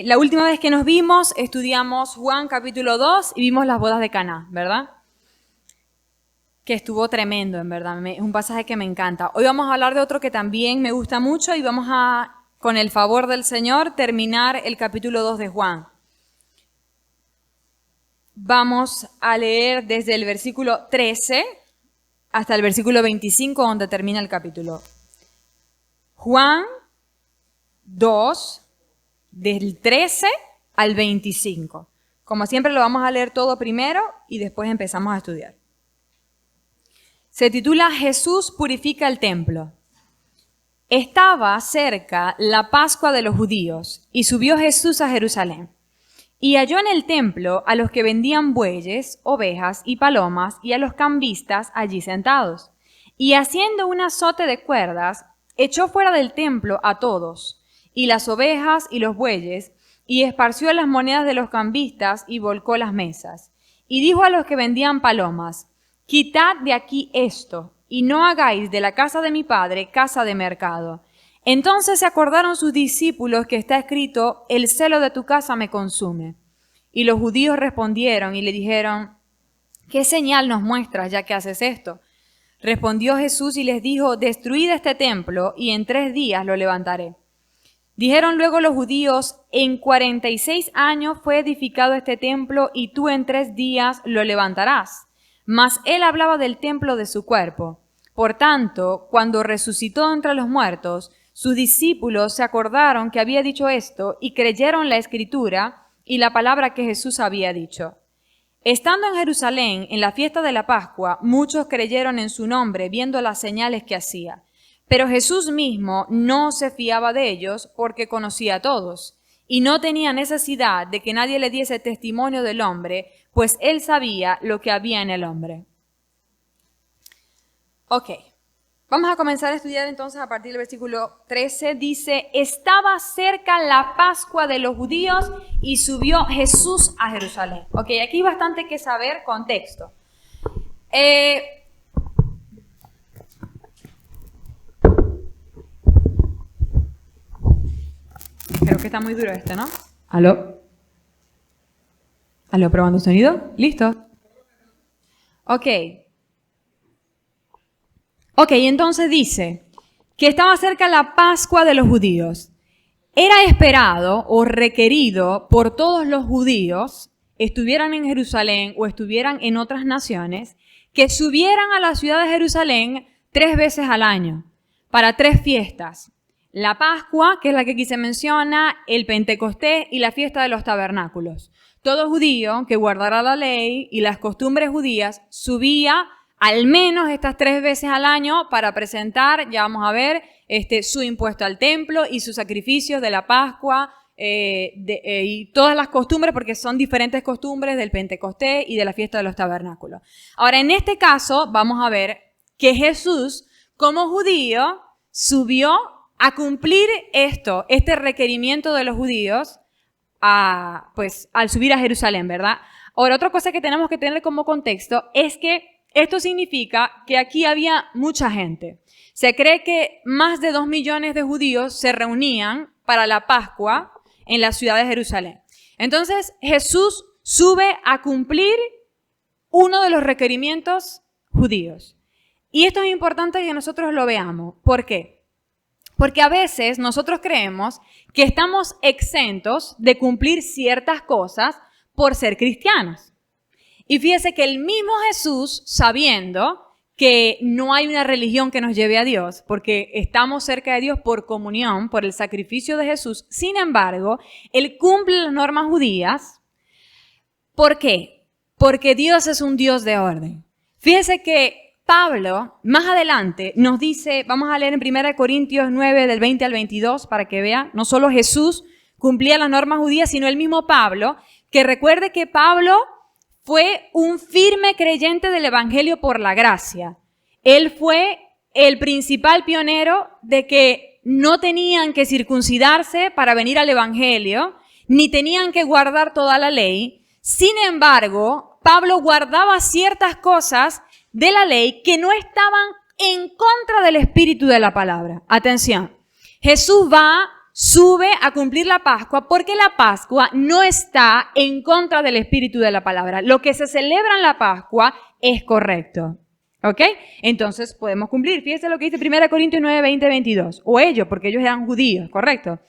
La última vez que nos vimos, estudiamos Juan capítulo 2 y vimos las bodas de Caná, ¿verdad? Que estuvo tremendo, en verdad. Es un pasaje que me encanta. Hoy vamos a hablar de otro que también me gusta mucho y vamos a, con el favor del Señor, terminar el capítulo 2 de Juan. Vamos a leer desde el versículo 13 hasta el versículo 25, donde termina el capítulo. Juan 2, del 13 al 25. Como siempre lo vamos a leer todo primero y después empezamos a estudiar. Se titula Jesús purifica el templo. Estaba cerca la Pascua de los judíos y subió Jesús a Jerusalén. Y halló en el templo a los que vendían bueyes, ovejas y palomas y a los cambistas allí sentados. Y haciendo un azote de cuerdas, echó fuera del templo a todos, y las ovejas y los bueyes, y esparció las monedas de los cambistas y volcó las mesas. Y dijo a los que vendían palomas: quitad de aquí esto, y no hagáis de la casa de mi padre casa de mercado. Entonces se acordaron sus discípulos que está escrito: el celo de tu casa me consume. Y los judíos respondieron y le dijeron: ¿qué señal nos muestras ya que haces esto? Respondió Jesús y les dijo: destruid este templo, y en 3 días lo levantaré. Dijeron luego los judíos: en 46 años fue edificado este templo, y tú en 3 días lo levantarás. Mas él hablaba del templo de su cuerpo. Por tanto, cuando resucitó entre los muertos, sus discípulos se acordaron que había dicho esto, y creyeron la escritura y la palabra que Jesús había dicho. Estando en Jerusalén, en la fiesta de la Pascua, muchos creyeron en su nombre, viendo las señales que hacía. Pero Jesús mismo no se fiaba de ellos, porque conocía a todos, y no tenía necesidad de que nadie le diese testimonio del hombre, pues él sabía lo que había en el hombre. Ok, vamos a comenzar a estudiar entonces a partir del versículo 13. Dice: estaba cerca la Pascua de los judíos y subió Jesús a Jerusalén. Ok, aquí hay bastante que saber, contexto. Creo que está muy duro este, ¿no? ¿Aló? ¿Aló? ¿Probando sonido? ¿Listo? Ok, entonces dice que estaba cerca la Pascua de los judíos. Era esperado o requerido por todos los judíos, estuvieran en Jerusalén o estuvieran en otras naciones, que subieran a la ciudad de Jerusalén 3 veces al año, para 3 fiestas. La Pascua, que es la que aquí se menciona, el Pentecostés y la fiesta de los tabernáculos. Todo judío que guardara la ley y las costumbres judías subía al menos estas 3 veces al año para presentar, ya vamos a ver, su impuesto al templo y sus sacrificios de la Pascua y todas las costumbres, porque son diferentes costumbres del Pentecostés y de la fiesta de los tabernáculos. Ahora, en este caso, vamos a ver que Jesús, como judío, subió a cumplir este requerimiento de los judíos al subir a Jerusalén, ¿verdad? Ahora, otra cosa que tenemos que tener como contexto es que esto significa que aquí había mucha gente. Se cree que más de 2 millones de judíos se reunían para la Pascua en la ciudad de Jerusalén. Entonces, Jesús sube a cumplir uno de los requerimientos judíos. Y esto es importante que nosotros lo veamos. ¿Por qué? Porque a veces nosotros creemos que estamos exentos de cumplir ciertas cosas por ser cristianos. Y fíjese que el mismo Jesús, sabiendo que no hay una religión que nos lleve a Dios, porque estamos cerca de Dios por comunión, por el sacrificio de Jesús, sin embargo, Él cumple las normas judías. ¿Por qué? Porque Dios es un Dios de orden. Fíjese que Pablo, más adelante, nos dice, vamos a leer en 1 Corintios 9, del 20 al 22, para que vean, no solo Jesús cumplía las normas judías, sino el mismo Pablo, que recuerde que Pablo fue un firme creyente del Evangelio por la gracia. Él fue el principal pionero de que no tenían que circuncidarse para venir al Evangelio, ni tenían que guardar toda la ley. Sin embargo, Pablo guardaba ciertas cosas de la ley que no estaban en contra del espíritu de la palabra. Atención, Jesús va, sube a cumplir la Pascua porque la Pascua no está en contra del espíritu de la palabra. Lo que se celebra en la Pascua es correcto. ¿Ok? Entonces podemos cumplir. Fíjense lo que dice 1 Corintios 9, 20, 22. O ellos, porque ellos eran judíos, ¿correcto?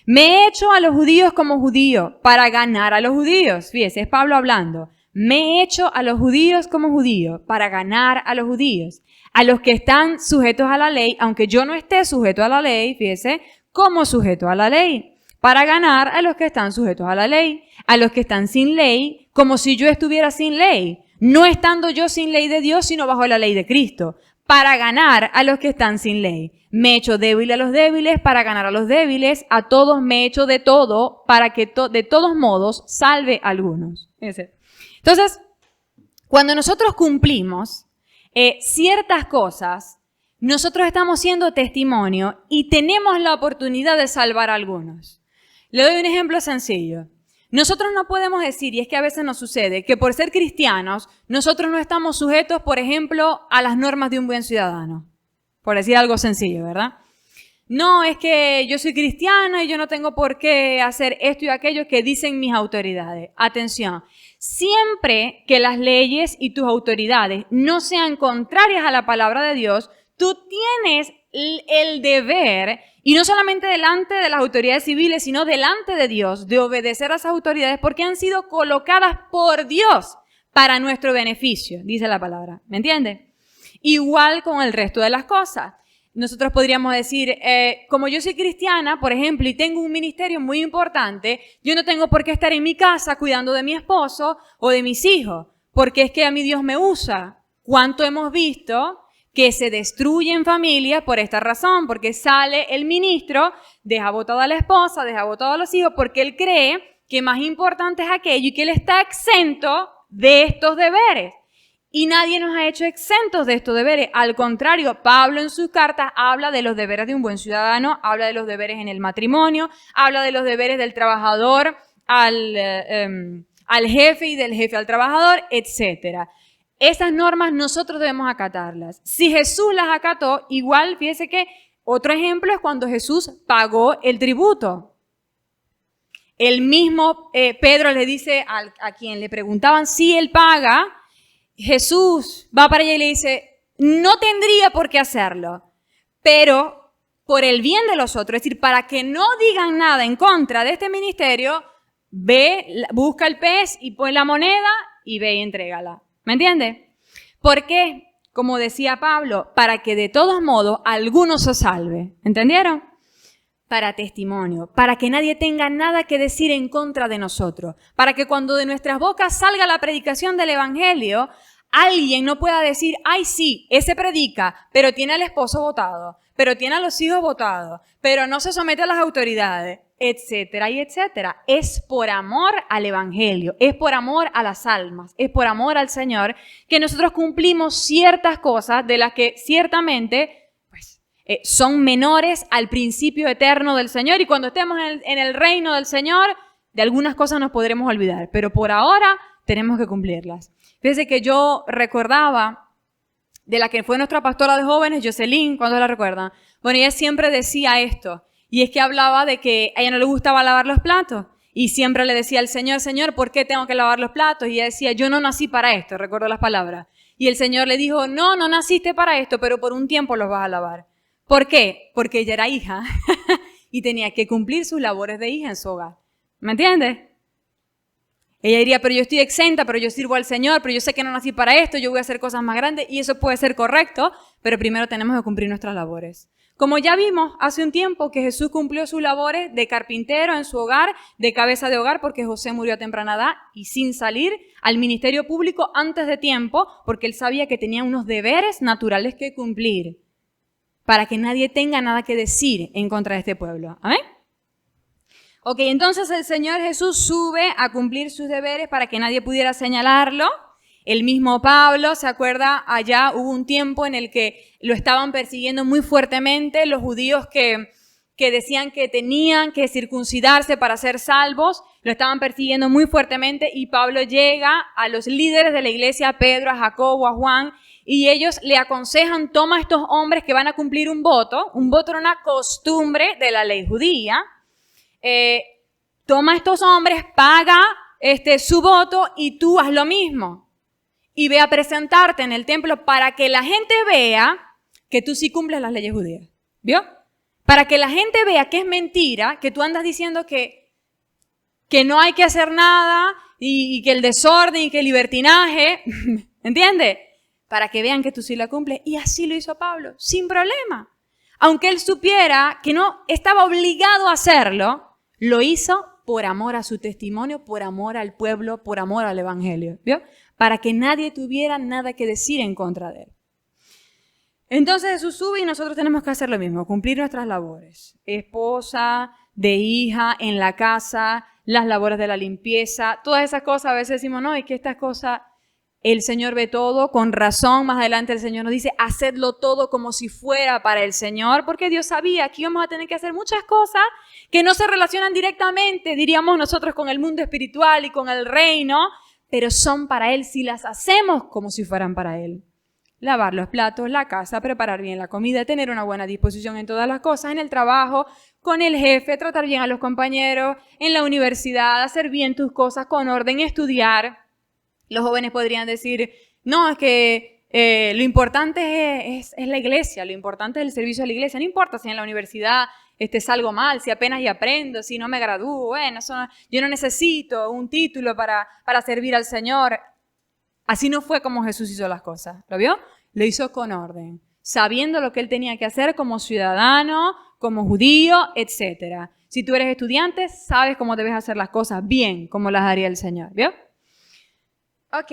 Me he hecho a los judíos como judío para ganar a los judíos. Fíjense, es Pablo hablando. Me he hecho a los judíos como judío para ganar a los judíos. A los que están sujetos a la ley, aunque yo no esté sujeto a la ley, fíjense, como sujeto a la ley. Para ganar a los que están sujetos a la ley. A los que están sin ley, como si yo estuviera sin ley. No estando yo sin ley de Dios, sino bajo la ley de Cristo, para ganar a los que están sin ley. Me he hecho débil a los débiles, para ganar a los débiles. A todos me he hecho de todo, para que de todos modos salve a algunos. Entonces, cuando nosotros cumplimos ciertas cosas, nosotros estamos siendo testimonio y tenemos la oportunidad de salvar a algunos. Le doy un ejemplo sencillo. Nosotros no podemos decir, y es que a veces nos sucede, que por ser cristianos, nosotros no estamos sujetos, por ejemplo, a las normas de un buen ciudadano. Por decir algo sencillo, ¿verdad? No, es que yo soy cristiana y yo no tengo por qué hacer esto y aquello que dicen mis autoridades. Atención, siempre que las leyes y tus autoridades no sean contrarias a la palabra de Dios, tú tienes el deber, y no solamente delante de las autoridades civiles, sino delante de Dios, de obedecer a esas autoridades porque han sido colocadas por Dios para nuestro beneficio, dice la palabra. ¿Me entiende? Igual con el resto de las cosas. Nosotros podríamos decir, como yo soy cristiana, por ejemplo, y tengo un ministerio muy importante, yo no tengo por qué estar en mi casa cuidando de mi esposo o de mis hijos, porque es que a mí Dios me usa. ¿Cuánto hemos visto que se destruyen familias por esta razón? Porque sale el ministro, deja botada a la esposa, deja botado a los hijos, porque él cree que más importante es aquello y que él está exento de estos deberes. Y nadie nos ha hecho exentos de estos deberes. Al contrario, Pablo en sus cartas habla de los deberes de un buen ciudadano, habla de los deberes en el matrimonio, habla de los deberes del trabajador al jefe y del jefe al trabajador, etcétera. Esas normas nosotros debemos acatarlas. Si Jesús las acató, igual, fíjese que otro ejemplo es cuando Jesús pagó el tributo. El mismo Pedro le dice a quien le preguntaban si él paga, Jesús va para allá y le dice, no tendría por qué hacerlo, pero por el bien de los otros, es decir, para que no digan nada en contra de este ministerio, ve, busca el pez y pon la moneda y ve y entrégala. ¿Me entiende? ¿Por qué? Como decía Pablo, para que de todos modos alguno se salve. ¿Entendieron? Para testimonio, para que nadie tenga nada que decir en contra de nosotros, para que cuando de nuestras bocas salga la predicación del evangelio, alguien no pueda decir, ay sí, ese predica, pero tiene al esposo votado, pero tiene a los hijos votados, pero no se somete a las autoridades, etcétera y etcétera. Es por amor al evangelio, es por amor a las almas, es por amor al Señor que nosotros cumplimos ciertas cosas de las que ciertamente son menores al principio eterno del Señor, y cuando estemos en el reino del Señor, de algunas cosas nos podremos olvidar, pero por ahora tenemos que cumplirlas. Fíjense que yo recordaba de la que fue nuestra pastora de jóvenes, Jocelyn, ¿cuándo la recuerdan? Bueno, ella siempre decía esto, y es que hablaba de que a ella no le gustaba lavar los platos, y siempre le decía al Señor, Señor, ¿por qué tengo que lavar los platos? Y ella decía, yo no nací para esto, recuerdo las palabras. Y el Señor le dijo, no naciste para esto, pero por un tiempo los vas a lavar. ¿Por qué? Porque ella era hija y tenía que cumplir sus labores de hija en su hogar. ¿Me entiendes? Ella diría, pero yo estoy exenta, pero yo sirvo al Señor, pero yo sé que no nací para esto, yo voy a hacer cosas más grandes, y eso puede ser correcto, pero primero tenemos que cumplir nuestras labores. Como ya vimos hace un tiempo que Jesús cumplió sus labores de carpintero en su hogar, de cabeza de hogar, porque José murió a temprana edad y sin salir al ministerio público antes de tiempo, porque él sabía que tenía unos deberes naturales que cumplir, para que nadie tenga nada que decir en contra de este pueblo. ¿Amén? Ok, entonces el Señor Jesús sube a cumplir sus deberes para que nadie pudiera señalarlo. El mismo Pablo, ¿se acuerda? Allá hubo un tiempo en el que lo estaban persiguiendo muy fuertemente los judíos que decían que tenían que circuncidarse para ser salvos. Lo estaban persiguiendo muy fuertemente y Pablo llega a los líderes de la iglesia, a Pedro, a Jacobo, a Juan, y ellos le aconsejan, toma a estos hombres que van a cumplir un voto era una costumbre de la ley judía, toma a estos hombres, paga su voto y tú haz lo mismo. Y ve a presentarte en el templo para que la gente vea que tú sí cumples las leyes judías. ¿Vio? Para que la gente vea que es mentira, que tú andas diciendo que no hay que hacer nada y que el desorden y que el libertinaje, ¿entiendes? Para que vean que tú sí la cumples. Y así lo hizo Pablo, sin problema. Aunque él supiera que no estaba obligado a hacerlo, lo hizo por amor a su testimonio, por amor al pueblo, por amor al evangelio, ¿vio? Para que nadie tuviera nada que decir en contra de él. Entonces Jesús sube y nosotros tenemos que hacer lo mismo, cumplir nuestras labores. Esposa, de hija, en la casa, las labores de la limpieza, todas esas cosas. A veces decimos, no, es que estas cosas el Señor ve todo, con razón. Más adelante el Señor nos dice, hacedlo todo como si fuera para el Señor, porque Dios sabía que íbamos a tener que hacer muchas cosas que no se relacionan directamente, diríamos nosotros, con el mundo espiritual y con el reino, pero son para Él si las hacemos como si fueran para Él. Lavar los platos, la casa, preparar bien la comida, tener una buena disposición en todas las cosas, en el trabajo, con el jefe, tratar bien a los compañeros, en la universidad, hacer bien tus cosas con orden, estudiar. Los jóvenes podrían decir, no, es que lo importante es la iglesia, lo importante es el servicio a la iglesia. No importa si en la universidad salgo mal, si apenas y aprendo, si no me gradúo. Bueno, yo no necesito un título para servir al Señor. Así no fue como Jesús hizo las cosas. ¿Lo vio? Lo hizo con orden, sabiendo lo que él tenía que hacer como ciudadano, como judío, etc. Si tú eres estudiante, sabes cómo debes hacer las cosas bien, como las haría el Señor. ¿Vio? Ok.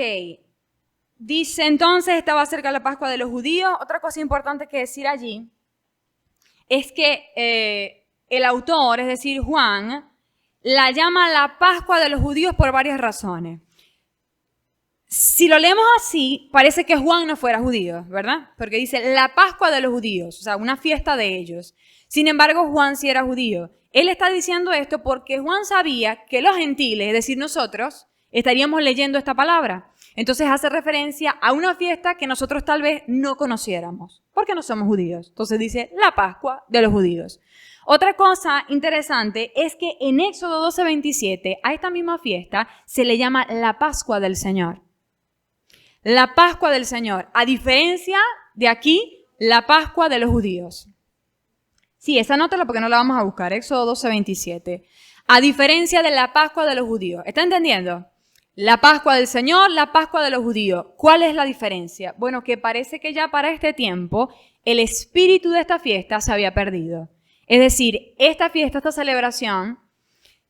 Dice entonces, estaba cerca la Pascua de los judíos. Otra cosa importante que decir allí es que el autor, es decir, Juan, la llama la Pascua de los judíos por varias razones. Si lo leemos así, parece que Juan no fuera judío, ¿verdad? Porque dice la Pascua de los judíos, o sea, una fiesta de ellos. Sin embargo, Juan sí era judío. Él está diciendo esto porque Juan sabía que los gentiles, es decir, nosotros, estaríamos leyendo esta palabra. Entonces hace referencia a una fiesta que nosotros tal vez no conociéramos, porque no somos judíos. Entonces dice la Pascua de los judíos. Otra cosa interesante es que en Éxodo 12:27 a esta misma fiesta se le llama la Pascua del Señor. La Pascua del Señor, a diferencia de aquí, la Pascua de los judíos. Sí, esa anótala porque no la vamos a buscar, Éxodo 12:27. A diferencia de la Pascua de los judíos. ¿Está entendiendo? La Pascua del Señor, la Pascua de los judíos. ¿Cuál es la diferencia? Bueno, que parece que ya para este tiempo el espíritu de esta fiesta se había perdido. Es decir, esta fiesta, esta celebración,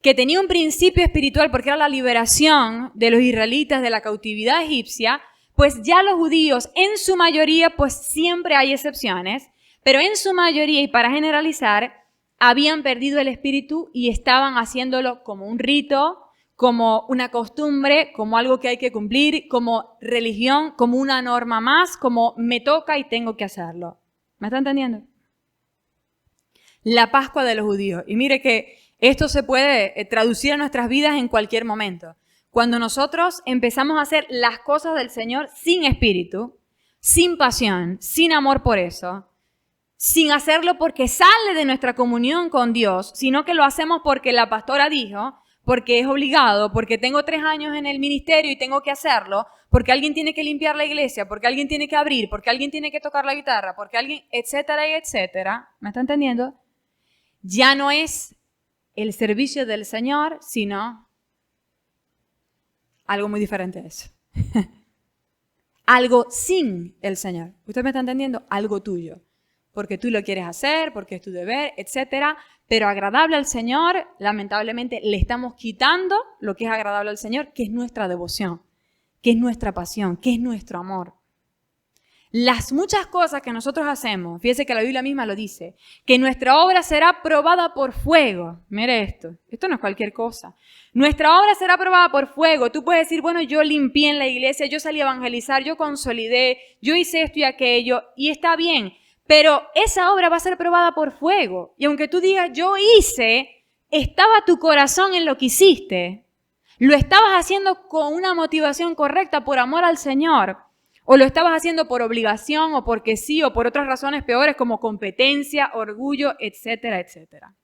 que tenía un principio espiritual porque era la liberación de los israelitas de la cautividad egipcia, pues ya los judíos, en su mayoría, pues siempre hay excepciones, pero en su mayoría, y para generalizar, habían perdido el espíritu y estaban haciéndolo como un rito, como una costumbre, como algo que hay que cumplir, como religión, como una norma más, como me toca y tengo que hacerlo. ¿Me está entendiendo? La Pascua de los judíos. Y mire que esto se puede traducir a nuestras vidas en cualquier momento. Cuando nosotros empezamos a hacer las cosas del Señor sin espíritu, sin pasión, sin amor por eso, sin hacerlo porque sale de nuestra comunión con Dios, sino que lo hacemos porque la pastora dijo, porque es obligado, porque tengo 3 años en el ministerio y tengo que hacerlo, porque alguien tiene que limpiar la iglesia, porque alguien tiene que abrir, porque alguien tiene que tocar la guitarra, porque alguien, etcétera y etcétera. ¿Me está entendiendo? Ya no es el servicio del Señor, sino algo muy diferente a eso. Algo sin el Señor. ¿Usted me está entendiendo? Algo tuyo. Porque tú lo quieres hacer, porque es tu deber, etcétera. Pero agradable al Señor, lamentablemente le estamos quitando lo que es agradable al Señor, que es nuestra devoción, que es nuestra pasión, que es nuestro amor. Las muchas cosas que nosotros hacemos, fíjese que la Biblia misma lo dice, que nuestra obra será probada por fuego. Mire esto no es cualquier cosa. Nuestra obra será probada por fuego. Tú puedes decir, bueno, yo limpié en la iglesia, yo salí a evangelizar, yo consolidé, yo hice esto y aquello, y está bien, pero esa obra va a ser probada por fuego. Y aunque tú digas, yo hice, estaba tu corazón en lo que hiciste, lo estabas haciendo con una motivación correcta por amor al Señor, o lo estabas haciendo por obligación, o porque sí, o por otras razones peores como competencia, orgullo, etcétera, etcétera.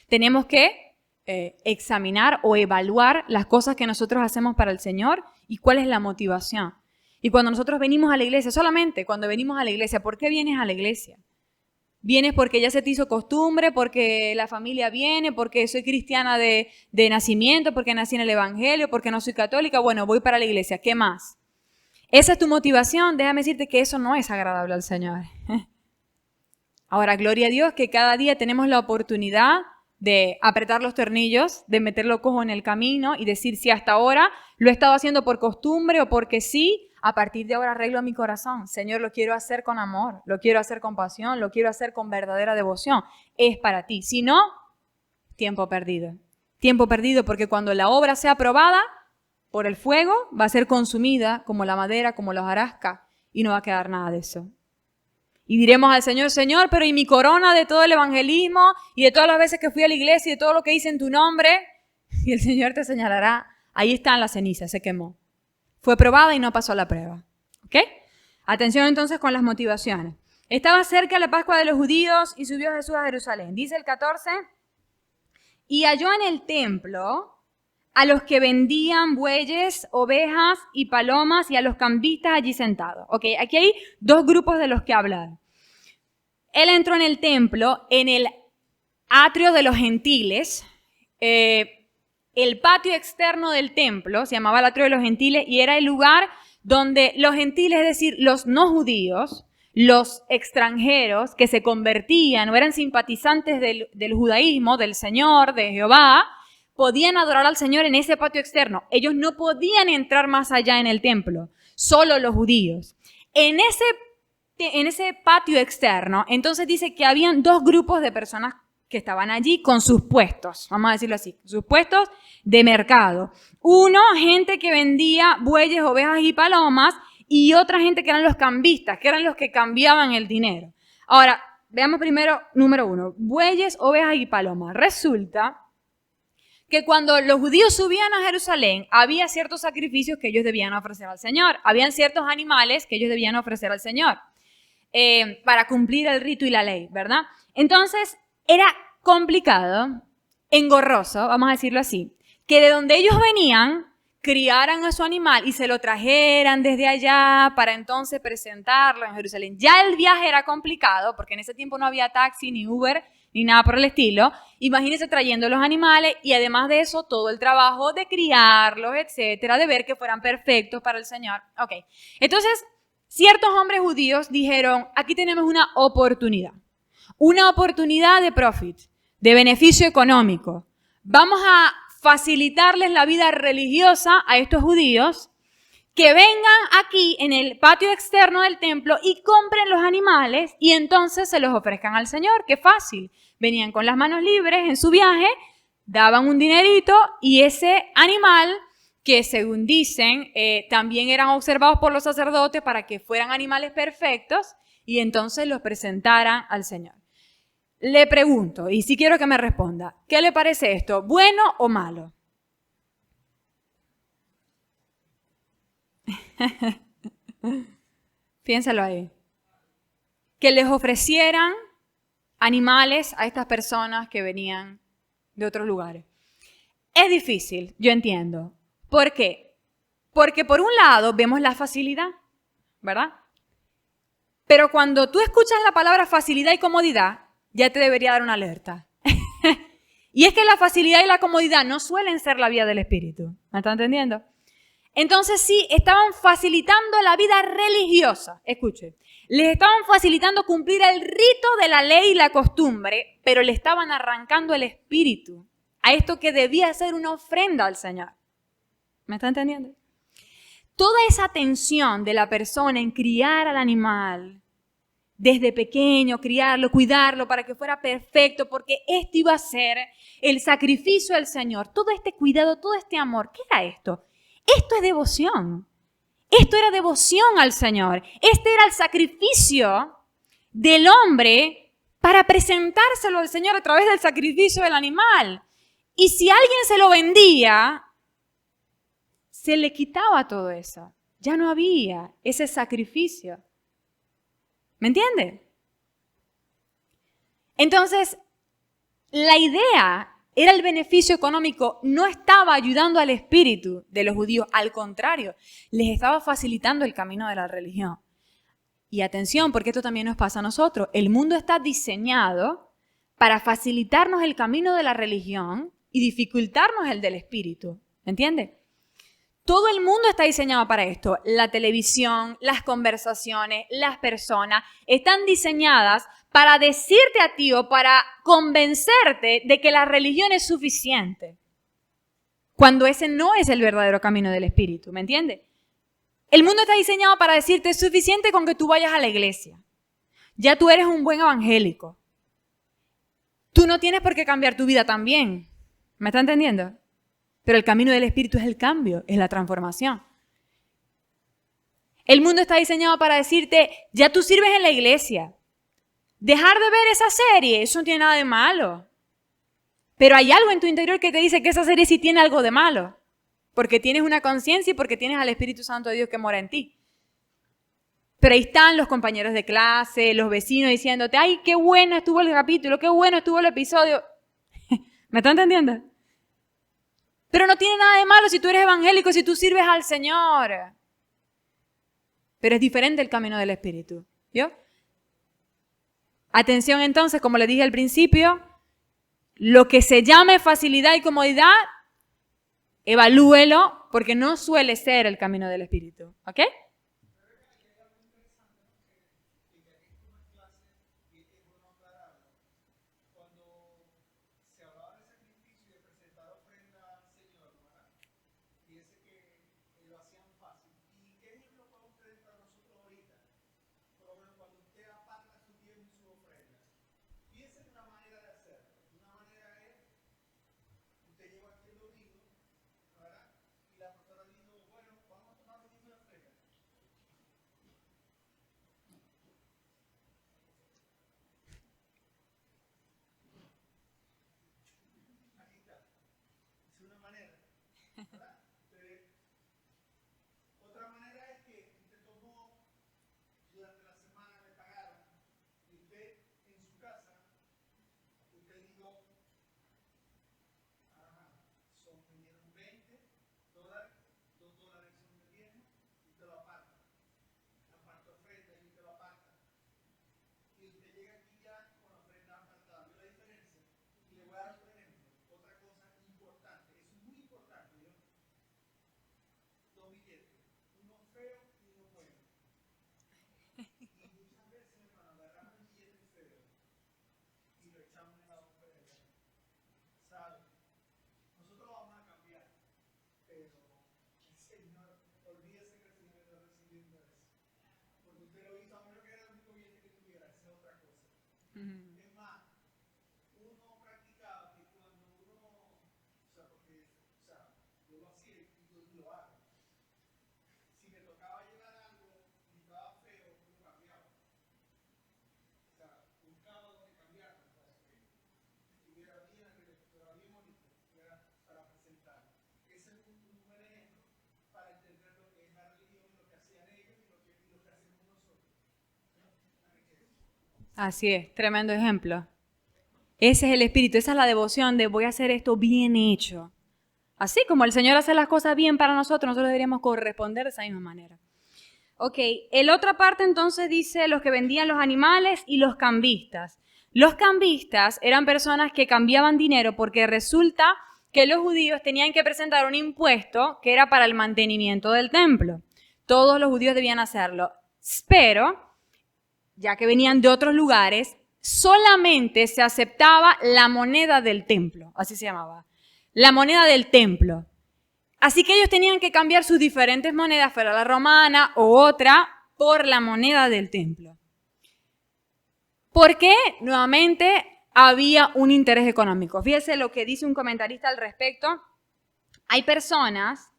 tenemos que examinar o evaluar las cosas que nosotros hacemos para el Señor y cuál es la motivación. Y cuando nosotros venimos a la iglesia, solamente cuando venimos a la iglesia, ¿por qué vienes a la iglesia? ¿Vienes porque ya se te hizo costumbre, porque la familia viene, porque soy cristiana de nacimiento, porque nací en el Evangelio, porque no soy católica? Bueno, voy para la iglesia. ¿Qué más? ¿Esa es tu motivación? Déjame decirte que eso no es agradable al Señor. Ahora, gloria a Dios que cada día tenemos la oportunidad de apretar los tornillos, de meter los cojos en el camino y decir si hasta ahora lo he estado haciendo por costumbre o porque sí, a partir de ahora arreglo mi corazón. Señor, lo quiero hacer con amor, lo quiero hacer con pasión, lo quiero hacer con verdadera devoción. Es para ti. Si no, tiempo perdido. Tiempo perdido porque cuando la obra sea aprobada por el fuego, va a ser consumida como la madera, como la hojarasca y no va a quedar nada de eso. Y diremos al Señor, Señor, pero ¿y mi corona de todo el evangelismo y de todas las veces que fui a la iglesia y de todo lo que hice en tu nombre? Y el Señor te señalará, ahí están las cenizas, se quemó. Fue probada y no pasó la prueba. ¿Ok? Atención entonces con las motivaciones. Estaba cerca la Pascua de los judíos y subió Jesús a Jerusalén. Dice el 14, y halló en el templo a los que vendían bueyes, ovejas y palomas y a los cambistas allí sentados. Ok, aquí hay dos grupos de los que hablar. Él entró en el templo, en el atrio de los gentiles. El patio externo del templo se llamaba el atrio de los gentiles y era el lugar donde los gentiles, es decir, los no judíos, los extranjeros que se convertían o eran simpatizantes del judaísmo, del Señor, de Jehová, podían adorar al Señor en ese patio externo. Ellos no podían entrar más allá en el templo, solo los judíos. En ese patio externo, entonces dice que habían dos grupos de personas que estaban allí con sus puestos, vamos a decirlo así, sus puestos de mercado. Uno, gente que vendía bueyes, ovejas y palomas, y otra gente que eran los cambistas, que eran los que cambiaban el dinero. Ahora, veamos primero, número uno, bueyes, ovejas y palomas. Resulta que cuando los judíos subían a Jerusalén, había ciertos sacrificios que ellos debían ofrecer al Señor. Habían ciertos animales que ellos debían ofrecer al Señor para cumplir el rito y la ley, ¿verdad? Entonces, era complicado, engorroso, vamos a decirlo así, que de donde ellos venían, criaran a su animal y se lo trajeran desde allá para entonces presentarlo en Jerusalén. Ya el viaje era complicado porque en ese tiempo no había taxi, ni Uber, ni nada por el estilo. Imagínense trayendo los animales y además de eso todo el trabajo de criarlos, etcétera, de ver que fueran perfectos para el Señor. Ok, entonces ciertos hombres judíos dijeron, aquí tenemos una oportunidad de profit, de beneficio económico. Vamos a facilitarles la vida religiosa a estos judíos que vengan aquí en el patio externo del templo y compren los animales y entonces se los ofrezcan al Señor. ¡Qué fácil! Venían con las manos libres en su viaje, daban un dinerito y ese animal, que según dicen, también eran observados por los sacerdotes para que fueran animales perfectos y entonces los presentaran al Señor. Le pregunto, y sí quiero que me responda, ¿qué le parece esto? ¿Bueno o malo? Piénsalo ahí. Que les ofrecieran animales a estas personas que venían de otros lugares. Es difícil, yo entiendo. ¿Por qué? Porque por un lado vemos la facilidad, ¿verdad? Pero cuando tú escuchas la palabra facilidad y comodidad, ya te debería dar una alerta. Y es que la facilidad y la comodidad no suelen ser la vía del Espíritu. ¿Me están entendiendo? Entonces sí, estaban facilitando la vida religiosa. Escuche, les estaban facilitando cumplir el rito de la ley y la costumbre, pero le estaban arrancando el espíritu a esto que debía ser una ofrenda al Señor. ¿Me está entendiendo? Toda esa atención de la persona en criar al animal, desde pequeño, criarlo, cuidarlo para que fuera perfecto, porque esto iba a ser el sacrificio del Señor. Todo este cuidado, todo este amor, ¿qué era esto? Esto es devoción. Esto era devoción al Señor. Este era el sacrificio del hombre para presentárselo al Señor a través del sacrificio del animal. Y si alguien se lo vendía, se le quitaba todo eso. Ya no había ese sacrificio. ¿Me entiende? Entonces, la idea era el beneficio económico, no estaba ayudando al espíritu de los judíos, al contrario, les estaba facilitando el camino de la religión. Y atención, porque esto también nos pasa a nosotros. El mundo está diseñado para facilitarnos el camino de la religión y dificultarnos el del espíritu. ¿Entiendes? Todo el mundo está diseñado para esto. La televisión, las conversaciones, las personas están diseñadas para decirte a ti o para convencerte de que la religión es suficiente. Cuando ese no es el verdadero camino del espíritu, ¿me entiendes? El mundo está diseñado para decirte es suficiente con que tú vayas a la iglesia. Ya tú eres un buen evangélico. Tú no tienes por qué cambiar tu vida también. ¿Me está entendiendo? Pero el camino del espíritu es el cambio, es la transformación. El mundo está diseñado para decirte, ya tú sirves en la iglesia. Dejar de ver esa serie, eso no tiene nada de malo. Pero hay algo en tu interior que te dice que esa serie sí tiene algo de malo. Porque tienes una conciencia y porque tienes al Espíritu Santo de Dios que mora en ti. Pero ahí están los compañeros de clase, los vecinos diciéndote, ay, qué bueno estuvo el capítulo, qué bueno estuvo el episodio. ¿Me está entendiendo? Pero no tiene nada de malo si tú eres evangélico, si tú sirves al Señor. Pero es diferente el camino del Espíritu. ¿Vio? Atención entonces, como le dije al principio, lo que se llame facilidad y comodidad, evalúelo porque no suele ser el camino del Espíritu. ¿Ok? Así es, tremendo ejemplo. Ese es el espíritu, esa es la devoción de voy a hacer esto bien hecho. Así como el Señor hace las cosas bien para nosotros deberíamos corresponder de esa misma manera. Ok, el otra parte entonces dice los que vendían los animales y los cambistas. Los cambistas eran personas que cambiaban dinero porque resulta que los judíos tenían que presentar un impuesto que era para el mantenimiento del templo. Todos los judíos debían hacerlo, pero ya que venían de otros lugares, solamente se aceptaba la moneda del templo, así se llamaba, la moneda del templo. Así que ellos tenían que cambiar sus diferentes monedas, fuera la romana o otra, por la moneda del templo. ¿Por qué? Nuevamente había un interés económico. Fíjese lo que dice un comentarista al respecto. Hay personas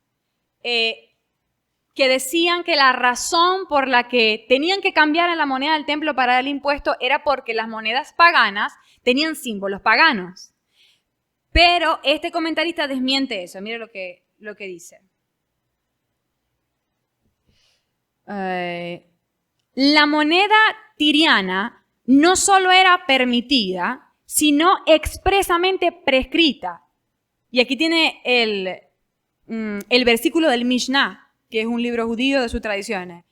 que decían que la razón por la que tenían que cambiar en la moneda del templo para el impuesto era porque las monedas paganas tenían símbolos paganos. Pero este comentarista desmiente eso. Mire lo que dice. La moneda tiriana no solo era permitida, sino expresamente prescrita. Y aquí tiene el versículo del Mishnah, que es un libro judío de sus tradiciones.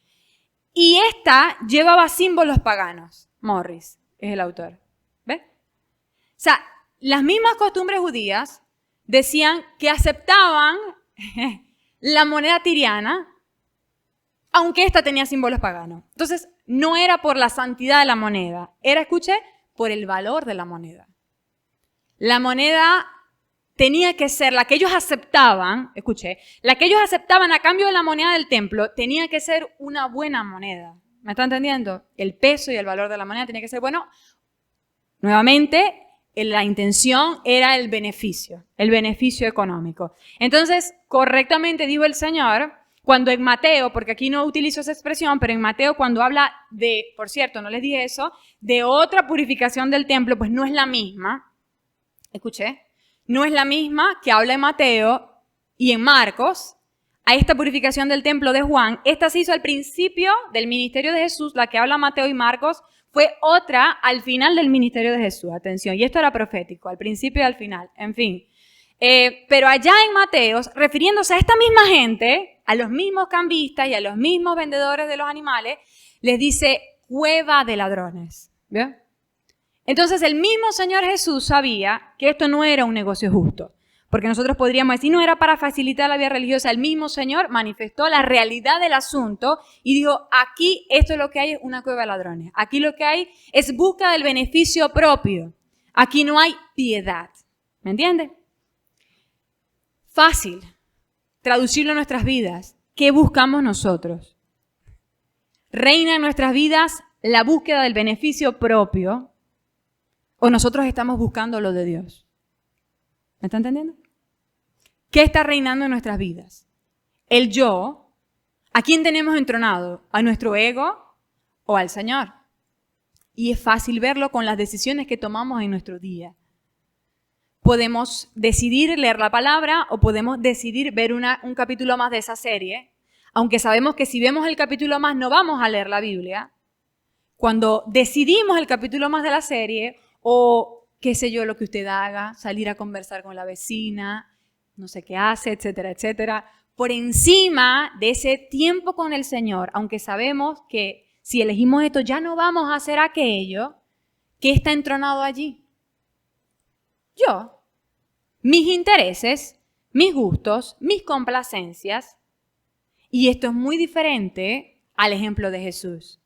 Y esta llevaba símbolos paganos. Morris es el autor. ¿Ves? O sea, las mismas costumbres judías decían que aceptaban la moneda tiriana, aunque esta tenía símbolos paganos. Entonces, no era por la santidad de la moneda, era, escuche, por el valor de la moneda. La moneda tenía que ser la que ellos aceptaban, escuche, la que ellos aceptaban a cambio de la moneda del templo, tenía que ser una buena moneda. ¿Me está entendiendo? El peso y el valor de la moneda tenía que ser bueno. Nuevamente, la intención era el beneficio económico. Entonces, correctamente dijo el Señor, cuando en Mateo, porque aquí no utilizo esa expresión, pero en Mateo cuando habla de, por cierto, no les dije eso, de otra purificación del templo, pues no es la misma. Escuché. No es la misma que habla en Mateo y en Marcos, a esta purificación del templo de Juan. Esta se hizo al principio del ministerio de Jesús, la que habla Mateo y Marcos, fue otra al final del ministerio de Jesús. Atención, y esto era profético, al principio y al final, en fin. Pero allá en Mateo, refiriéndose a esta misma gente, a los mismos cambistas y a los mismos vendedores de los animales, les dice cueva de ladrones. ¿Bien? Entonces el mismo Señor Jesús sabía que esto no era un negocio justo, porque nosotros podríamos decir, no era para facilitar la vida religiosa. El mismo Señor manifestó la realidad del asunto y dijo, aquí esto es lo que hay, es una cueva de ladrones. Aquí lo que hay es búsqueda del beneficio propio. Aquí no hay piedad. ¿Me entiende? Fácil traducirlo en nuestras vidas. ¿Qué buscamos nosotros? ¿Reina en nuestras vidas la búsqueda del beneficio propio? ¿O nosotros estamos buscando lo de Dios? ¿Me está entendiendo? ¿Qué está reinando en nuestras vidas? ¿El yo? ¿A quién tenemos entronado? ¿A nuestro ego o al Señor? Y es fácil verlo con las decisiones que tomamos en nuestro día. Podemos decidir leer la palabra o podemos decidir ver un capítulo más de esa serie, aunque sabemos que si vemos el capítulo más no vamos a leer la Biblia. Cuando decidimos el capítulo más de la serie, o qué sé yo lo que usted haga, salir a conversar con la vecina, no sé qué hace, etcétera, etcétera, por encima de ese tiempo con el Señor, aunque sabemos que si elegimos esto ya no vamos a hacer aquello, ¿qué está entronado allí? Yo, mis intereses, mis gustos, mis complacencias, y esto es muy diferente al ejemplo de Jesús,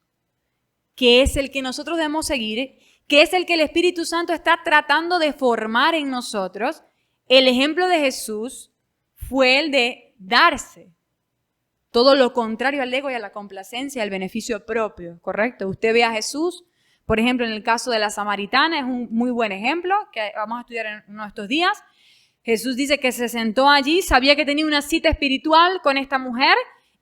que es el que nosotros debemos seguir, que es el que el Espíritu Santo está tratando de formar en nosotros. El ejemplo de Jesús fue el de darse. Todo lo contrario al ego y a la complacencia, al beneficio propio, ¿correcto? Usted ve a Jesús, por ejemplo, en el caso de la samaritana, es un muy buen ejemplo que vamos a estudiar en uno de estos días. Jesús dice que se sentó allí, sabía que tenía una cita espiritual con esta mujer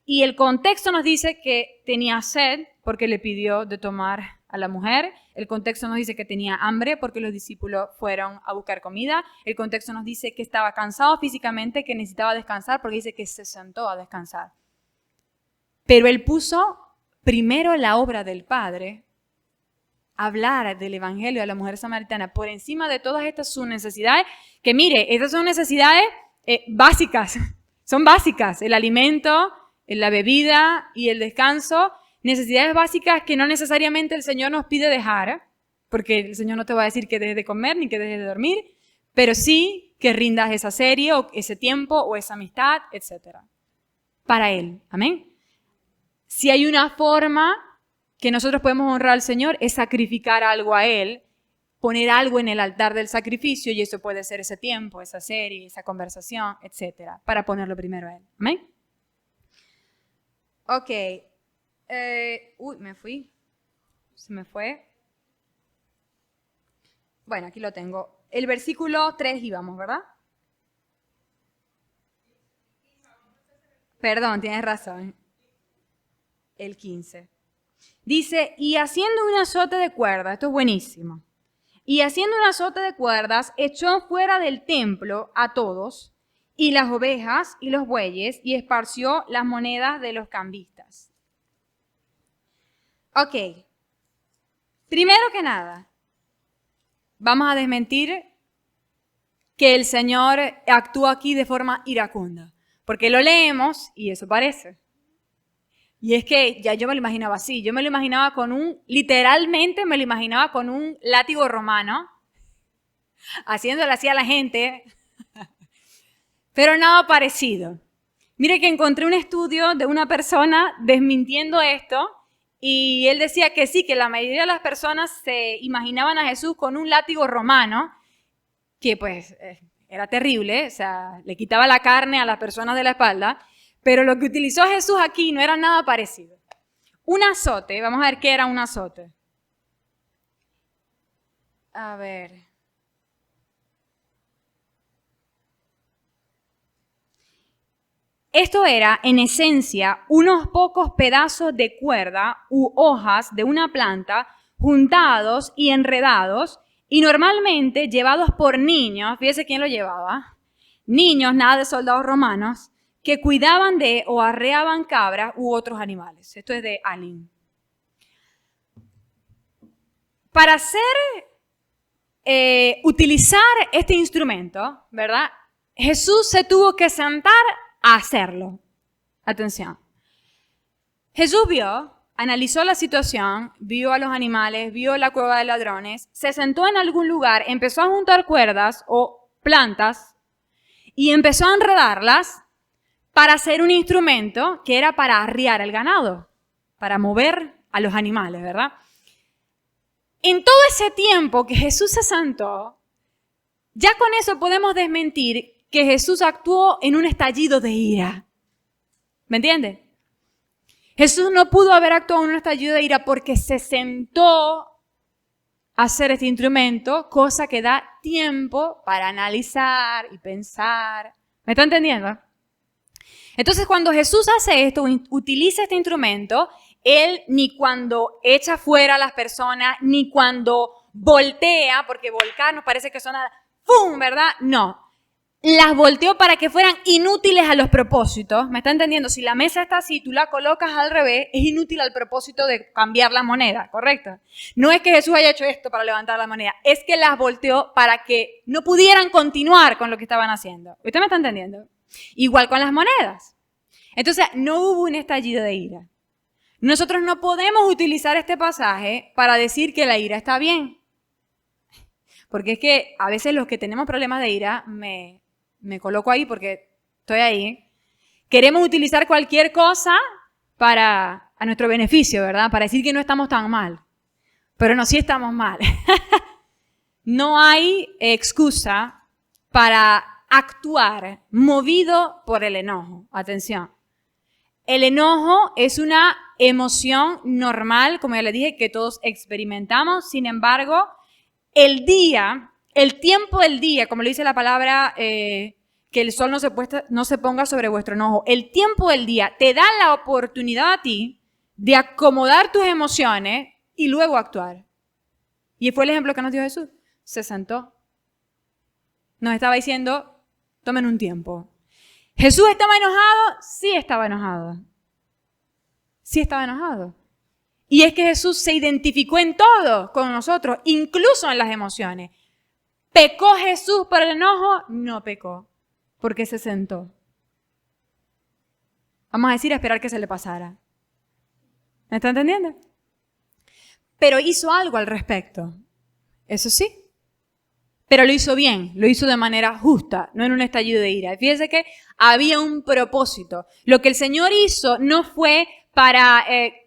y el contexto nos dice que tenía sed porque le pidió de tomar a la mujer. El contexto nos dice que tenía hambre porque los discípulos fueron a buscar comida. El contexto nos dice que estaba cansado físicamente, que necesitaba descansar porque dice que se sentó a descansar. Pero él puso primero la obra del Padre, hablar del evangelio a la mujer samaritana por encima de todas estas sus necesidades, que mire, estas son necesidades básicas, son básicas, el alimento, la bebida y el descanso, necesidades básicas que no necesariamente el Señor nos pide dejar, porque el Señor no te va a decir que dejes de comer ni que dejes de dormir, pero sí que rindas esa serie o ese tiempo o esa amistad, etc. Para Él, amén. Si hay una forma que nosotros podemos honrar al Señor es sacrificar algo a Él, poner algo en el altar del sacrificio, y eso puede ser ese tiempo, esa serie, esa conversación, etc., para ponerlo primero a Él. ¿Amén? Ok. Me fui. Se me fue. Bueno, aquí lo tengo. El versículo 3 íbamos, ¿verdad? Perdón, tienes razón. El 15. Dice, y haciendo un azote de cuerdas, esto es buenísimo, y haciendo un azote de cuerdas, echó fuera del templo a todos, y las ovejas y los bueyes, y esparció las monedas de los cambistas. Ok, primero que nada, vamos a desmentir que el Señor actúa aquí de forma iracunda. Porque lo leemos y eso parece. Y es que ya yo me lo imaginaba así. Yo me lo imaginaba literalmente me lo imaginaba con un látigo romano, haciéndole así a la gente, pero nada parecido. Mire que encontré un estudio de una persona desmintiendo esto y él decía que sí, que la mayoría de las personas se imaginaban a Jesús con un látigo romano, que pues era terrible, o sea, le quitaba la carne a las personas de la espalda, pero lo que utilizó Jesús aquí no era nada parecido. Un azote, vamos a ver qué era un azote. A ver. Esto era, en esencia, unos pocos pedazos de cuerda u hojas de una planta juntados y enredados y normalmente llevados por niños, fíjese quién lo llevaba, niños, nada de soldados romanos, que cuidaban de o arreaban cabras u otros animales. Esto es de Alin. Para utilizar este instrumento, ¿verdad? Jesús se tuvo que sentar a hacerlo. Atención. Jesús analizó la situación, vio a los animales, vio la cueva de ladrones, se sentó en algún lugar, empezó a juntar cuerdas o plantas y empezó a enredarlas para hacer un instrumento que era para arriar el ganado, para mover a los animales, ¿verdad? En todo ese tiempo que Jesús se sentó, ya con eso podemos desmentir que Jesús actuó en un estallido de ira. ¿Me entiende? Jesús no pudo haber actuado en un estallido de ira porque se sentó a hacer este instrumento, cosa que da tiempo para analizar y pensar. ¿Me está entendiendo? Entonces, cuando Jesús hace esto, utiliza este instrumento, Él ni cuando echa fuera a las personas, ni cuando voltea, porque volcar nos parece que suena ¡pum!, ¿verdad? No. Las volteó para que fueran inútiles a los propósitos. ¿Me está entendiendo? Si la mesa está así, tú la colocas al revés, es inútil al propósito de cambiar la moneda, ¿correcto? No es que Jesús haya hecho esto para levantar la moneda, es que las volteó para que no pudieran continuar con lo que estaban haciendo. ¿Usted me está entendiendo? Igual con las monedas. Entonces, no hubo un estallido de ira. Nosotros no podemos utilizar este pasaje para decir que la ira está bien. Porque es que a veces los que tenemos problemas de ira, me coloco ahí porque estoy ahí, queremos utilizar cualquier cosa a nuestro beneficio, ¿verdad? Para decir que no estamos tan mal. Pero no, sí estamos mal. No hay excusa para actuar movido por el enojo. Atención. El enojo es una emoción normal, como ya les dije, que todos experimentamos. Sin embargo, el tiempo del día, como le dice la palabra, que el sol no se ponga sobre vuestro enojo. El tiempo del día te da la oportunidad a ti de acomodar tus emociones y luego actuar. Y fue el ejemplo que nos dio Jesús. Se sentó. Nos estaba diciendo, tomen un tiempo. ¿Jesús estaba enojado? Sí estaba enojado. Sí estaba enojado. Y es que Jesús se identificó en todo con nosotros, incluso en las emociones. ¿Pecó Jesús por el enojo? No pecó, porque se sentó. Vamos a decir, a esperar que se le pasara. ¿Me está entendiendo? Pero hizo algo al respecto. Eso sí. Pero lo hizo bien, lo hizo de manera justa, no en un estallido de ira. Fíjese que había un propósito. Lo que el Señor hizo no fue para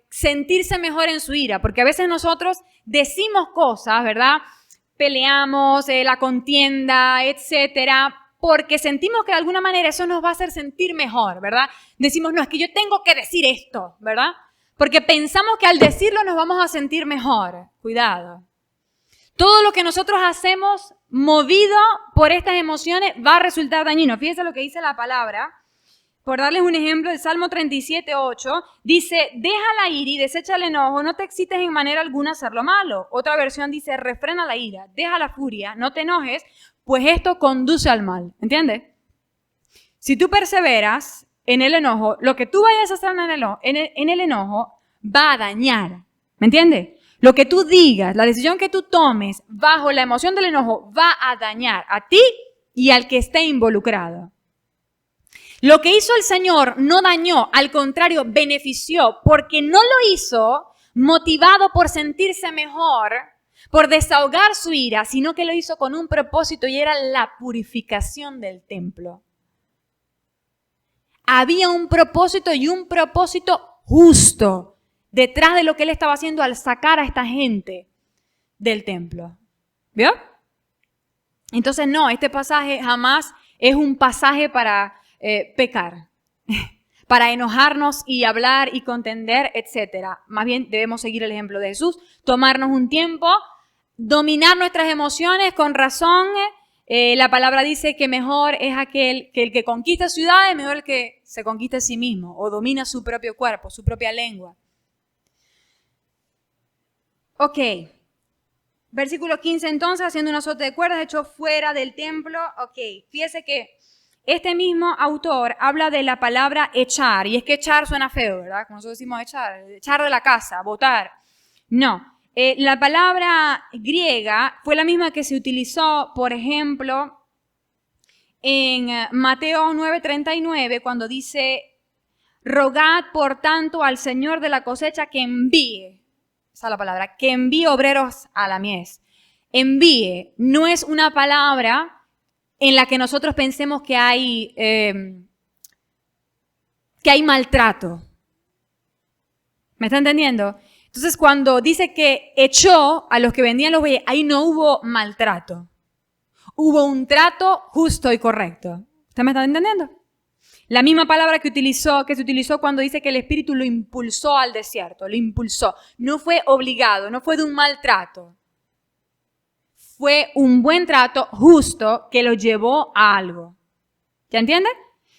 sentirse mejor en su ira, porque a veces nosotros decimos cosas, ¿verdad? Peleamos, la contienda, etcétera, porque sentimos que de alguna manera eso nos va a hacer sentir mejor, ¿verdad? Decimos, no, es que yo tengo que decir esto, ¿verdad? Porque pensamos que al decirlo nos vamos a sentir mejor. Cuidado. Todo lo que nosotros hacemos movido por estas emociones va a resultar dañino. Fíjense lo que dice la palabra. Por darles un ejemplo, el Salmo 37:8 dice, deja la ira y desecha el enojo, no te excites en manera alguna a hacer lo malo. Otra versión dice, refrena la ira, deja la furia, no te enojes, pues esto conduce al mal. ¿Entiendes? Si tú perseveras en el enojo, lo que tú vayas a hacer en el enojo va a dañar. ¿Me entiendes? Lo que tú digas, la decisión que tú tomes bajo la emoción del enojo va a dañar a ti y al que esté involucrado. Lo que hizo el Señor no dañó, al contrario, benefició, porque no lo hizo motivado por sentirse mejor, por desahogar su ira, sino que lo hizo con un propósito y era la purificación del templo. Había un propósito y un propósito justo detrás de lo que él estaba haciendo al sacar a esta gente del templo. ¿Vio? Entonces no, este pasaje jamás es un pasaje para pecar, para enojarnos y hablar y contender, etc. Más bien debemos seguir el ejemplo de Jesús, tomarnos un tiempo, dominar nuestras emociones con razón. La palabra dice que mejor es aquel que el que conquista ciudades, mejor el que se conquista a sí mismo o domina su propio cuerpo, su propia lengua. Ok, versículo 15 entonces, haciendo un azote de cuerdas, echó fuera del templo. Ok, fíjese que este mismo autor habla de la palabra echar, y es que echar suena feo, ¿verdad? Como nosotros decimos echar de la casa, botar. No, la palabra griega fue la misma que se utilizó, por ejemplo, en Mateo 9:39, cuando dice, rogad por tanto al Señor de la cosecha que envíe, esa es la palabra, que envíe obreros a la mies. Envíe no es una palabra en la que nosotros pensemos que hay maltrato. ¿Me está entendiendo? Entonces, cuando dice que echó a los que vendían los bueyes, ahí no hubo maltrato. Hubo un trato justo y correcto. ¿Usted me está entendiendo? La misma palabra que se utilizó cuando dice que el Espíritu lo impulsó al desierto, lo impulsó. No fue obligado, no fue de un maltrato. Fue un buen trato justo que lo llevó a algo. ¿Ya entiende?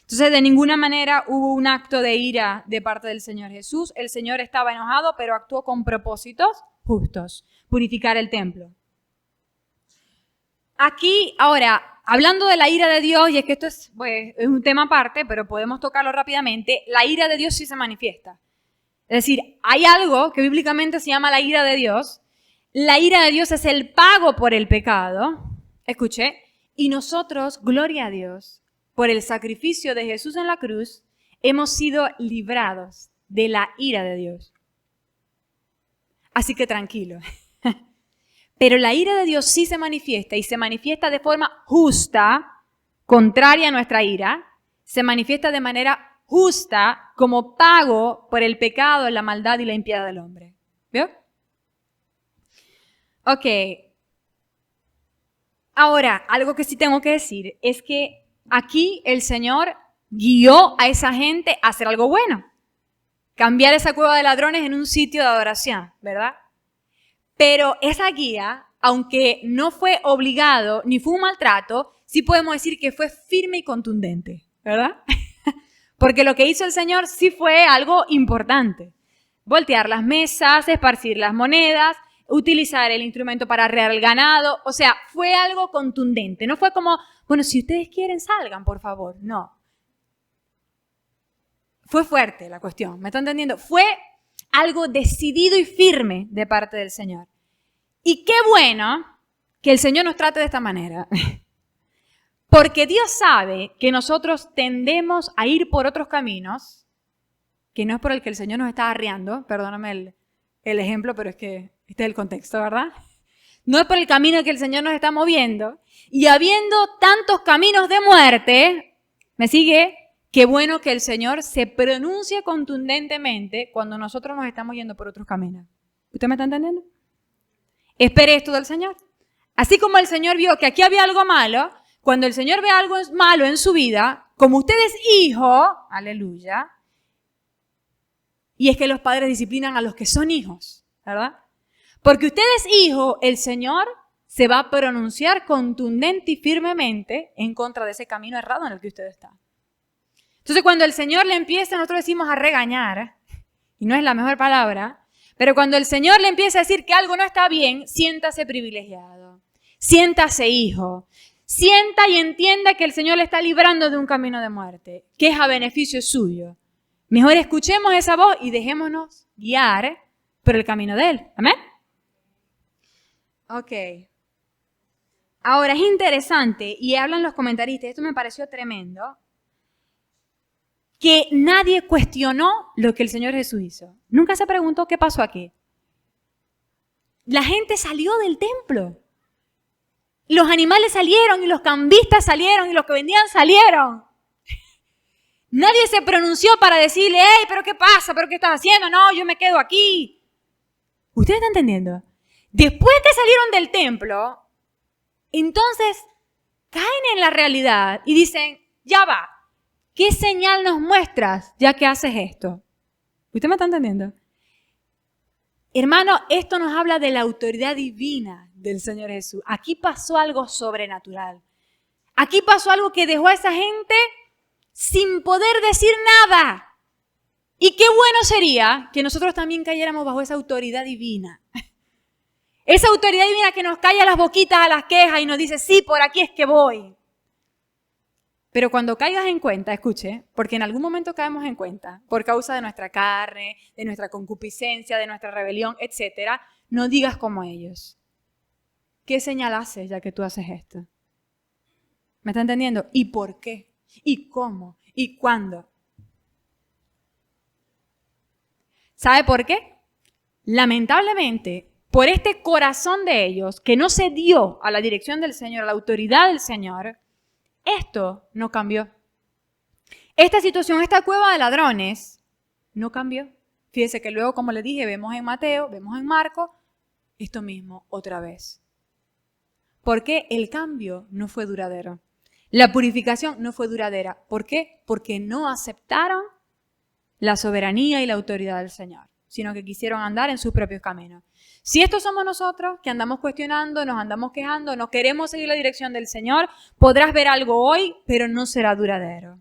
Entonces, de ninguna manera hubo un acto de ira de parte del Señor Jesús. El Señor estaba enojado, pero actuó con propósitos justos. Purificar el templo. Aquí, ahora, hablando de la ira de Dios, y es que esto es un tema aparte, pero podemos tocarlo rápidamente, la ira de Dios sí se manifiesta. Es decir, hay algo que bíblicamente se llama la ira de Dios. La ira de Dios es el pago por el pecado, escuché, y nosotros, gloria a Dios, por el sacrificio de Jesús en la cruz, hemos sido librados de la ira de Dios. Así que tranquilo. Pero la ira de Dios sí se manifiesta y se manifiesta de forma justa, contraria a nuestra ira, se manifiesta de manera justa como pago por el pecado, la maldad y la impiedad del hombre. ¿Vio? Ok. Ahora, algo que sí tengo que decir es que aquí el Señor guió a esa gente a hacer algo bueno. Cambiar esa cueva de ladrones en un sitio de adoración, ¿verdad? Pero esa guía, aunque no fue obligado ni fue un maltrato, sí podemos decir que fue firme y contundente, ¿verdad? Porque lo que hizo el Señor sí fue algo importante. Voltear las mesas, esparcir las monedas, utilizar el instrumento para arrear el ganado. O sea, fue algo contundente. No fue como, bueno, si ustedes quieren, salgan, por favor. No. Fue fuerte la cuestión, ¿me está entendiendo? Fue algo decidido y firme de parte del Señor. Y qué bueno que el Señor nos trate de esta manera. Porque Dios sabe que nosotros tendemos a ir por otros caminos, que no es por el que el Señor nos está arreando, perdóname el ejemplo, pero es que este es el contexto, ¿verdad? No es por el camino que el Señor nos está moviendo. Y habiendo tantos caminos de muerte, ¿me sigue? Qué bueno que el Señor se pronuncie contundentemente cuando nosotros nos estamos yendo por otros caminos. ¿Usted me está entendiendo? Espere esto del Señor. Así como el Señor vio que aquí había algo malo, cuando el Señor ve algo malo en su vida, como usted es hijo, aleluya, y es que los padres disciplinan a los que son hijos, ¿verdad? Porque usted es hijo, el Señor se va a pronunciar contundente y firmemente en contra de ese camino errado en el que usted está. Entonces, cuando el Señor le empieza, nosotros decimos a regañar, y no es la mejor palabra, pero cuando el Señor le empieza a decir que algo no está bien, siéntase privilegiado, siéntase hijo, sienta y entienda que el Señor le está librando de un camino de muerte, que es a beneficio suyo. Mejor escuchemos esa voz y dejémonos guiar por el camino de Él. ¿Amén? Ok. Ahora es interesante, y hablan los comentaristas, esto me pareció tremendo, que nadie cuestionó lo que el Señor Jesús hizo. Nunca se preguntó qué pasó aquí. La gente salió del templo. Los animales salieron y los cambistas salieron y los que vendían salieron. Nadie se pronunció para decirle, hey, pero ¿qué pasa? ¿Pero qué estás haciendo? No, yo me quedo aquí. ¿Ustedes están entendiendo? Después que salieron del templo, entonces caen en la realidad y dicen, ya va, ¿qué señal nos muestras ya que haces esto? ¿Usted me está entendiendo? Hermano, esto nos habla de la autoridad divina del Señor Jesús. Aquí pasó algo sobrenatural. Aquí pasó algo que dejó a esa gente sin poder decir nada. Y qué bueno sería que nosotros también cayéramos bajo esa autoridad divina. Esa autoridad divina que nos calla las boquitas a las quejas y nos dice, sí, por aquí es que voy. Pero cuando caigas en cuenta, escuche, porque en algún momento caemos en cuenta, por causa de nuestra carne, de nuestra concupiscencia, de nuestra rebelión, etc., no digas como ellos. ¿Qué señal haces ya que tú haces esto? ¿Me está entendiendo? ¿Y por qué? ¿Y cómo? ¿Y cuándo? ¿Sabe por qué? Lamentablemente, por este corazón de ellos que no se dio a la dirección del Señor, a la autoridad del Señor, esto no cambió. Esta situación, esta cueva de ladrones, no cambió. Fíjese que luego, como les dije, vemos en Mateo, vemos en Marcos, esto mismo otra vez. Porque el cambio no fue duradero. La purificación no fue duradera. ¿Por qué? Porque no aceptaron la soberanía y la autoridad del Señor, sino que quisieron andar en sus propios caminos. Si estos somos nosotros, que andamos cuestionando, nos andamos quejando, no queremos seguir la dirección del Señor, podrás ver algo hoy, pero no será duradero.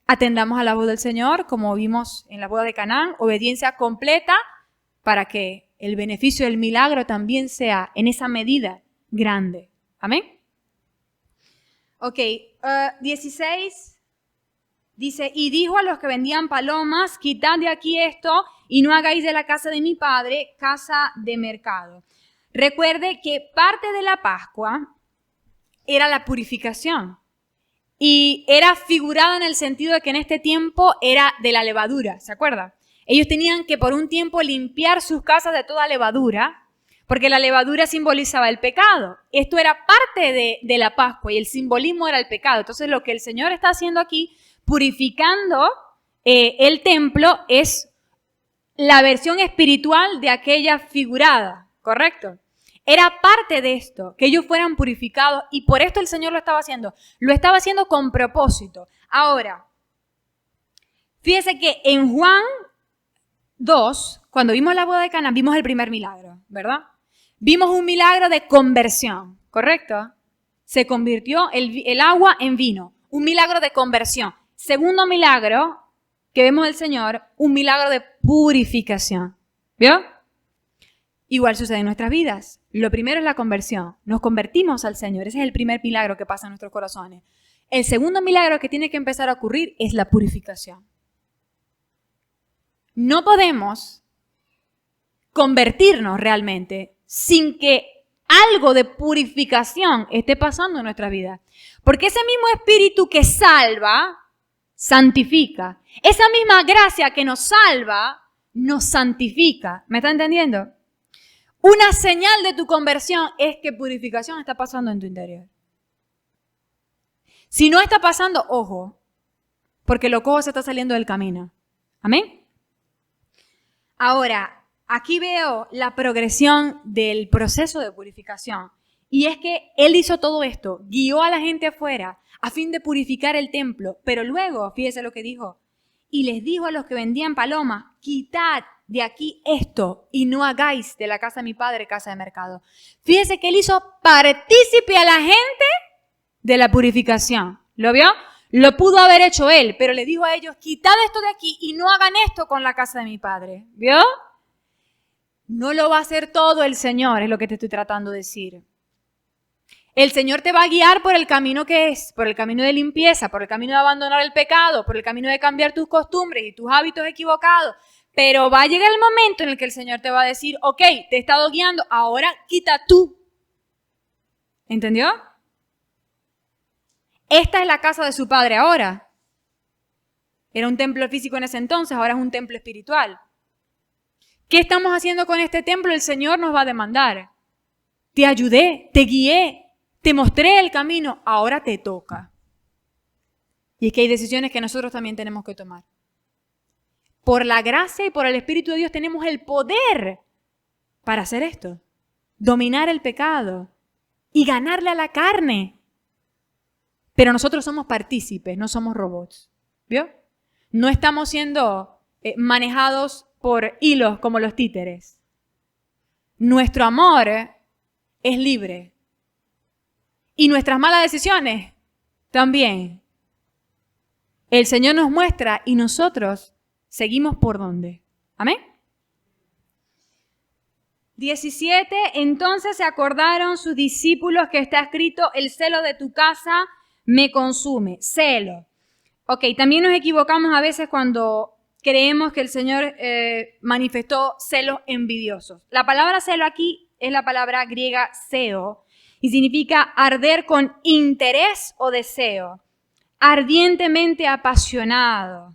Atendamos a la voz del Señor, como vimos en la boda de Canaán, obediencia completa para que el beneficio del milagro también sea en esa medida grande. Amén. Ok, 16. Dice, y dijo a los que vendían palomas, quitad de aquí esto y no hagáis de la casa de mi padre casa de mercado. Recuerde que parte de la Pascua era la purificación y era figurada en el sentido de que en este tiempo era de la levadura, ¿se acuerda? Ellos tenían que por un tiempo limpiar sus casas de toda levadura porque la levadura simbolizaba el pecado. Esto era parte de la Pascua y el simbolismo era el pecado. Entonces lo que el Señor está haciendo aquí, purificando el templo, es la versión espiritual de aquella figurada, ¿correcto? Era parte de esto, que ellos fueran purificados, y por esto el Señor lo estaba haciendo. Lo estaba haciendo con propósito. Ahora, fíjese que en Juan 2, cuando vimos la boda de Cana, vimos el primer milagro, ¿verdad? Vimos un milagro de conversión, ¿correcto? Se convirtió el agua en vino, un milagro de conversión. Segundo milagro que vemos del Señor, un milagro de purificación. ¿Vio? Igual sucede en nuestras vidas. Lo primero es la conversión. Nos convertimos al Señor. Ese es el primer milagro que pasa en nuestros corazones. El segundo milagro que tiene que empezar a ocurrir es la purificación. No podemos convertirnos realmente sin que algo de purificación esté pasando en nuestra vida. Porque ese mismo espíritu que salva, santifica. Esa misma gracia que nos salva, nos santifica. ¿Me está entendiendo? Una señal de tu conversión es que purificación está pasando en tu interior. Si no está pasando, ojo, porque lo cojo se está saliendo del camino. ¿Amén? Ahora, aquí veo la progresión del proceso de purificación. Y es que Él hizo todo esto, guió a la gente afuera a fin de purificar el templo. Pero luego, fíjese lo que dijo, y les dijo a los que vendían palomas, quitad de aquí esto y no hagáis de la casa de mi padre casa de mercado. Fíjese que Él hizo partícipe a la gente de la purificación. ¿Lo vio? Lo pudo haber hecho Él, pero le dijo a ellos, quitad esto de aquí y no hagan esto con la casa de mi padre. ¿Vio? No lo va a hacer todo el Señor, es lo que te estoy tratando de decir. El Señor te va a guiar por el camino que es, por el camino de limpieza, por el camino de abandonar el pecado, por el camino de cambiar tus costumbres y tus hábitos equivocados. Pero va a llegar el momento en el que el Señor te va a decir, ok, te he estado guiando, ahora quita tú. ¿Entendió? Esta es la casa de su padre ahora. Era un templo físico en ese entonces, ahora es un templo espiritual. ¿Qué estamos haciendo con este templo? El Señor nos va a demandar. Te ayudé, te guié, te mostré el camino, ahora te toca. Y es que hay decisiones que nosotros también tenemos que tomar. Por la gracia y por el Espíritu de Dios tenemos el poder para hacer esto. Dominar el pecado y ganarle a la carne. Pero nosotros somos partícipes, no somos robots. ¿Vio? No estamos siendo manejados por hilos como los títeres. Nuestro amor es libre. Y nuestras malas decisiones también. El Señor nos muestra y nosotros seguimos por dónde. ¿Amén? 17. Entonces se acordaron sus discípulos que está escrito, el celo de tu casa me consume. Celo. Ok, también nos equivocamos a veces cuando creemos que el Señor manifestó celos envidiosos. La palabra celo aquí es la palabra griega seo y significa arder con interés o deseo, ardientemente apasionado.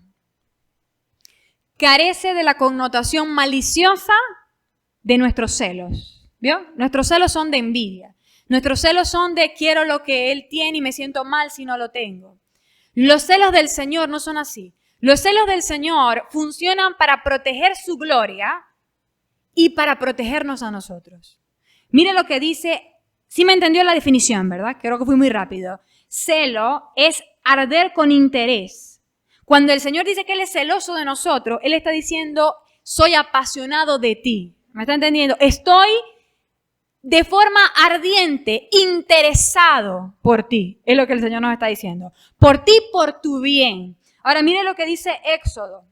Carece de la connotación maliciosa de nuestros celos. ¿Vio? Nuestros celos son de envidia. Nuestros celos son de quiero lo que Él tiene y me siento mal si no lo tengo. Los celos del Señor no son así. Los celos del Señor funcionan para proteger su gloria y para protegernos a nosotros. Mire lo que dice, sí me entendió la definición, ¿verdad? Creo que fui muy rápido. Celo es arder con interés. Cuando el Señor dice que Él es celoso de nosotros, Él está diciendo, soy apasionado de ti. ¿Me está entendiendo? Estoy de forma ardiente, interesado por ti. Es lo que el Señor nos está diciendo. Por ti, por tu bien. Ahora mire lo que dice Éxodo.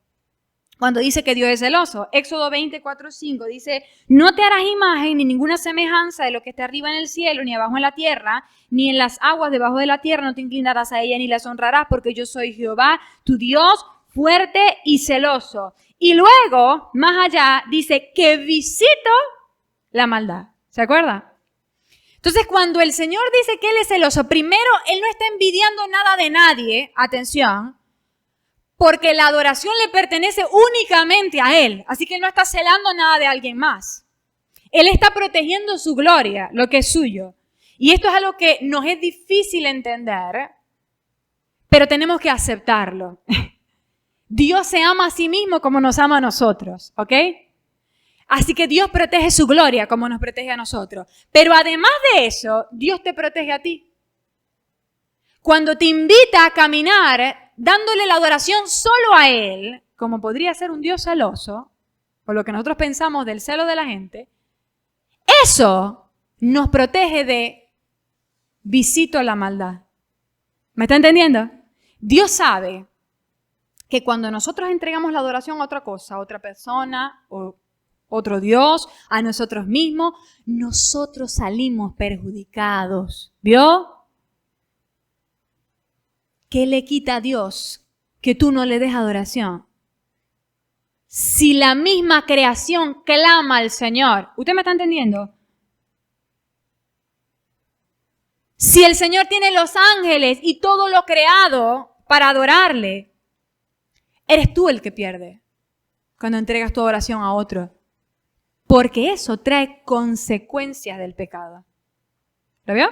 Cuando dice que Dios es celoso. Éxodo 24:5 dice, no te harás imagen ni ninguna semejanza de lo que está arriba en el cielo, ni abajo en la tierra, ni en las aguas debajo de la tierra. No te inclinarás a ella ni las honrarás, porque yo soy Jehová, tu Dios, fuerte y celoso. Y luego, más allá, dice que visito la maldad. ¿Se acuerda? Entonces, cuando el Señor dice que Él es celoso, primero, Él no está envidiando nada de nadie, atención, porque la adoración le pertenece únicamente a Él. Así que Él no está celando nada de alguien más. Él está protegiendo su gloria, lo que es suyo. Y esto es algo que nos es difícil entender, pero tenemos que aceptarlo. Dios se ama a sí mismo como nos ama a nosotros, ¿ok? Así que Dios protege su gloria como nos protege a nosotros. Pero además de eso, Dios te protege a ti. Cuando te invita a caminar dándole la adoración solo a Él, como podría ser un Dios celoso, o lo que nosotros pensamos del celo de la gente, eso nos protege de visito la maldad. ¿Me está entendiendo? Dios sabe que cuando nosotros entregamos la adoración a otra cosa, a otra persona, o otro Dios, a nosotros mismos, nosotros salimos perjudicados. ¿Vio? ¿Qué le quita a Dios que tú no le des adoración? Si la misma creación clama al Señor. ¿Usted me está entendiendo? Si el Señor tiene los ángeles y todo lo creado para adorarle, eres tú el que pierde cuando entregas tu adoración a otro. Porque eso trae consecuencias del pecado. ¿Lo vio?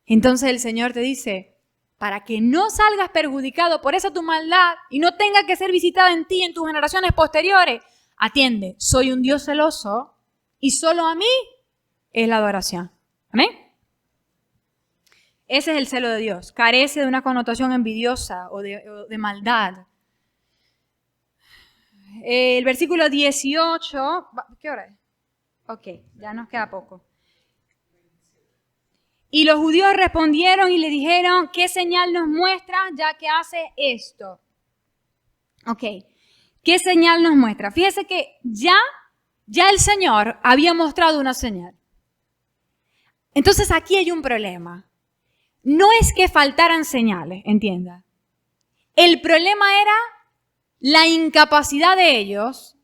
Entonces el Señor te dice, para que no salgas perjudicado por esa tu maldad y no tenga que ser visitada en ti en tus generaciones posteriores, atiende, soy un Dios celoso y solo a mí es la adoración. ¿Amén? Ese es el celo de Dios. Carece de una connotación envidiosa o de maldad. El versículo 18, ¿qué hora es? Ok, ya nos queda poco. Y los judíos respondieron y le dijeron, ¿qué señal nos muestra ya que hace esto? Ok, ¿qué señal nos muestra? Fíjese que ya el Señor había mostrado una señal. Entonces aquí hay un problema. No es que faltaran señales, entienda. El problema era la incapacidad de ellos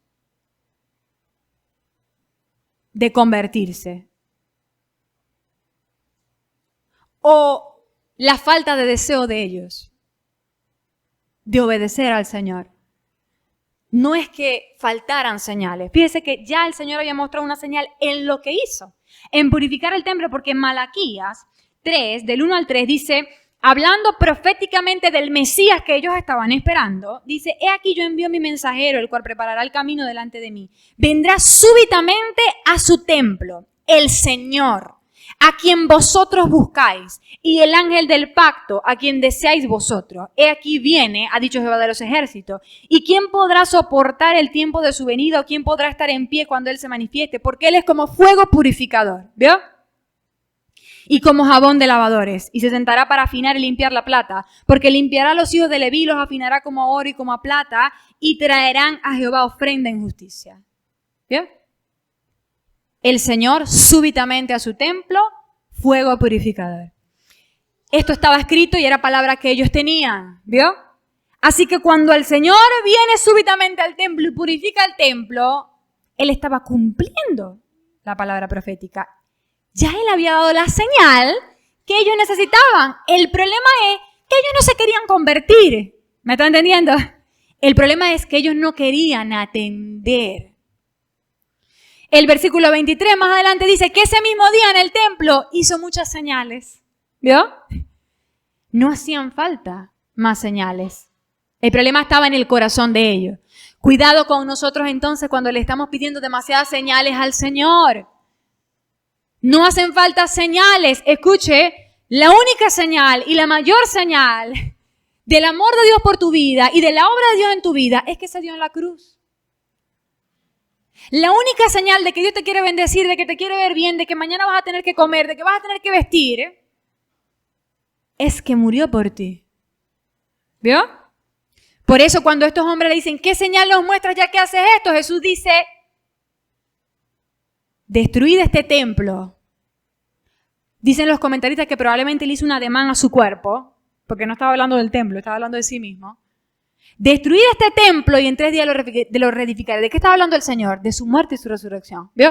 de convertirse o la falta de deseo de ellos de obedecer al Señor. No es que faltaran señales. Fíjese que ya el Señor había mostrado una señal en lo que hizo, en purificar el templo, porque en Malaquías 3, del 1 al 3, dice, hablando proféticamente del Mesías que ellos estaban esperando, dice, he aquí yo envío mi mensajero, el cual preparará el camino delante de mí. Vendrá súbitamente a su templo, el Señor, a quien vosotros buscáis, y el ángel del pacto, a quien deseáis vosotros. He aquí viene, ha dicho Jehová de los ejércitos. ¿Y quién podrá soportar el tiempo de su venida, o quién podrá estar en pie cuando Él se manifieste? Porque Él es como fuego purificador, ¿vio? Y como jabón de lavadores, y se sentará para afinar y limpiar la plata, porque limpiará a los hijos de Leví, los afinará como a oro y como a plata, y traerán a Jehová ofrenda en justicia. ¿Vio? El Señor súbitamente a su templo, fuego purificador. Esto estaba escrito y era palabra que ellos tenían, ¿vio? Así que cuando el Señor viene súbitamente al templo y purifica el templo, Él estaba cumpliendo la palabra profética. Ya Él había dado la señal que ellos necesitaban. El problema es que ellos no se querían convertir. ¿Me está entendiendo? El problema es que ellos no querían atender. El versículo 23 más adelante dice que ese mismo día en el templo hizo muchas señales. ¿Vio? No hacían falta más señales. El problema estaba en el corazón de ellos. Cuidado con nosotros entonces cuando le estamos pidiendo demasiadas señales al Señor. No hacen falta señales. Escuche, la única señal y la mayor señal del amor de Dios por tu vida y de la obra de Dios en tu vida es que se dio en la cruz. La única señal de que Dios te quiere bendecir, de que te quiere ver bien, de que mañana vas a tener que comer, de que vas a tener que vestir, es que murió por ti. ¿Vio? Por eso cuando estos hombres le dicen, ¿qué señal nos muestras ya que haces esto? Jesús dice, destruid este templo. Dicen los comentaristas que probablemente le hizo un ademán a su cuerpo, porque no estaba hablando del templo, estaba hablando de sí mismo. Destruid este templo y en 3 días lo reedificaré. ¿De qué estaba hablando el Señor? De su muerte y su resurrección. ¿Vio?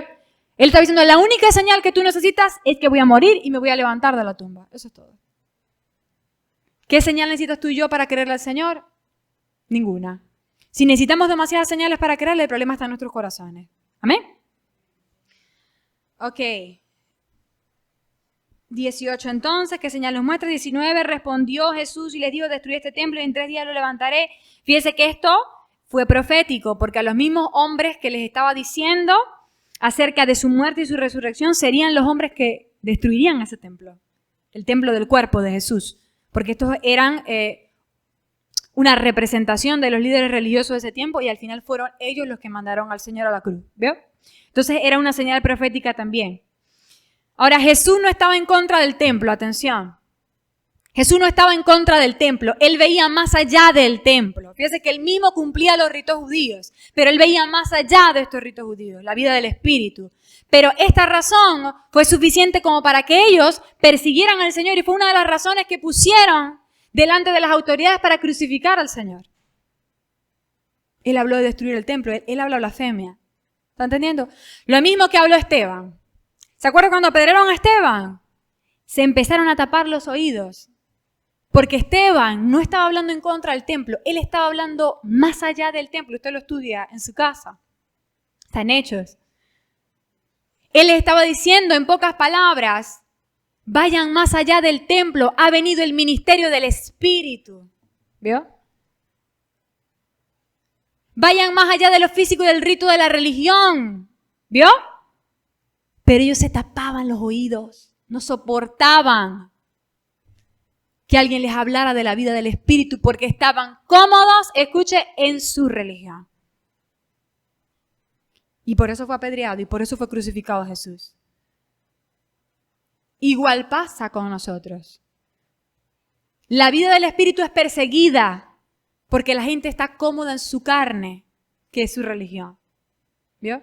Él está diciendo, la única señal que tú necesitas es que voy a morir y me voy a levantar de la tumba. Eso es todo. ¿Qué señal necesitas tú y yo para creerle al Señor? Ninguna. Si necesitamos demasiadas señales para creerle, el problema está en nuestros corazones. ¿Amén? Ok. 18 entonces, ¿qué señal nos muestra? 19, respondió Jesús y les dijo, destruid este templo y en 3 días lo levantaré. Fíjense que esto fue profético, porque a los mismos hombres que les estaba diciendo acerca de su muerte y su resurrección serían los hombres que destruirían ese templo, el templo del cuerpo de Jesús, porque estos eran una representación de los líderes religiosos de ese tiempo y al final fueron ellos los que mandaron al Señor a la cruz. ¿Vio? Entonces era una señal profética también. Ahora, Jesús no estaba en contra del templo, atención. Jesús no estaba en contra del templo, Él veía más allá del templo. Fíjense que Él mismo cumplía los ritos judíos, pero Él veía más allá de estos ritos judíos, la vida del Espíritu. Pero esta razón fue suficiente como para que ellos persiguieran al Señor y fue una de las razones que pusieron delante de las autoridades para crucificar al Señor. Él habló de destruir el templo, Él habló blasfemia. ¿Está entendiendo? Lo mismo que habló Esteban. ¿Se acuerdan cuando apedrearon a Esteban? Se empezaron a tapar los oídos. Porque Esteban no estaba hablando en contra del templo. Él estaba hablando más allá del templo. Usted lo estudia en su casa. Está en Hechos. Él les estaba diciendo en pocas palabras, vayan más allá del templo. Ha venido el ministerio del Espíritu. ¿Vio? Vayan más allá de lo físico y del rito de la religión. ¿Vio? Pero ellos se tapaban los oídos, no soportaban que alguien les hablara de la vida del Espíritu porque estaban cómodos, escuche, en su religión. Y por eso fue apedreado y por eso fue crucificado Jesús. Igual pasa con nosotros. La vida del Espíritu es perseguida porque la gente está cómoda en su carne, que es su religión. ¿Vio?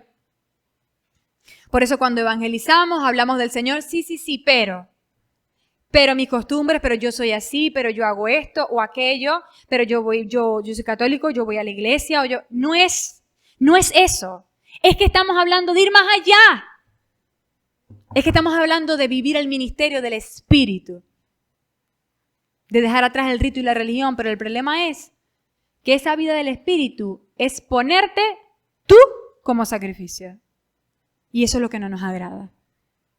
Por eso cuando evangelizamos, hablamos del Señor, sí, pero pero mis costumbres, pero yo soy así, pero yo hago esto o aquello, pero yo soy católico, yo voy a la iglesia, no es eso. Es que estamos hablando de ir más allá. Es que estamos hablando de vivir el ministerio del Espíritu, de dejar atrás el rito y la religión, pero el problema es que esa vida del Espíritu es ponerte tú como sacrificio. Y eso es lo que no nos agrada.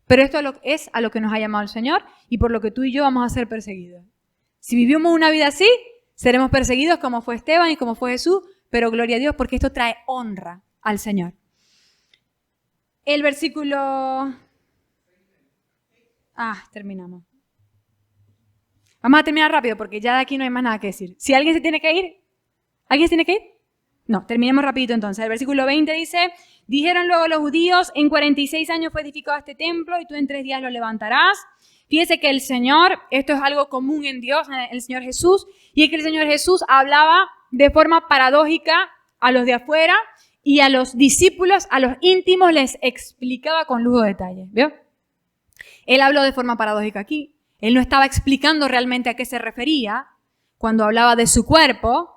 Pero esto es a lo que nos ha llamado el Señor y por lo que tú y yo vamos a ser perseguidos. Si vivimos una vida así, seremos perseguidos como fue Esteban y como fue Jesús, pero gloria a Dios porque esto trae honra al Señor. El versículo... terminamos. Vamos a terminar rápido porque ya de aquí no hay más nada que decir. Si alguien se tiene que ir, ¿alguien se tiene que ir? No, terminemos rapidito entonces. El versículo 20 dice, dijeron luego los judíos, en 46 años fue edificado este templo y tú en 3 días lo levantarás. Fíjese que el Señor, esto es algo común en Dios, en el Señor Jesús, y es que el Señor Jesús hablaba de forma paradójica a los de afuera y a los discípulos, a los íntimos, les explicaba con lujo de detalle. ¿Vio? Él habló de forma paradójica aquí. Él no estaba explicando realmente a qué se refería cuando hablaba de su cuerpo,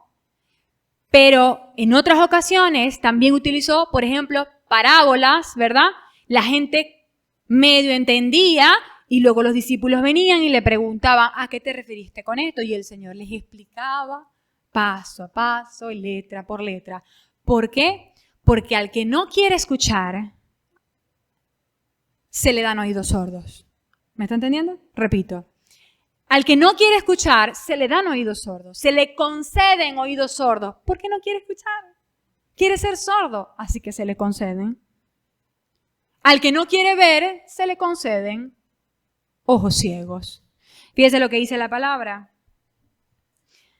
pero en otras ocasiones también utilizó, por ejemplo, parábolas, ¿verdad? La gente medio entendía y luego los discípulos venían y le preguntaban, ¿a qué te referiste con esto? Y el Señor les explicaba paso a paso, letra por letra. ¿Por qué? Porque al que no quiere escuchar, se le dan oídos sordos. ¿Me está entendiendo? Repito. Al que no quiere escuchar, se le dan oídos sordos. Se le conceden oídos sordos. ¿Por qué no quiere escuchar? Quiere ser sordo, así que se le conceden. Al que no quiere ver, se le conceden ojos ciegos. Fíjese lo que dice la palabra.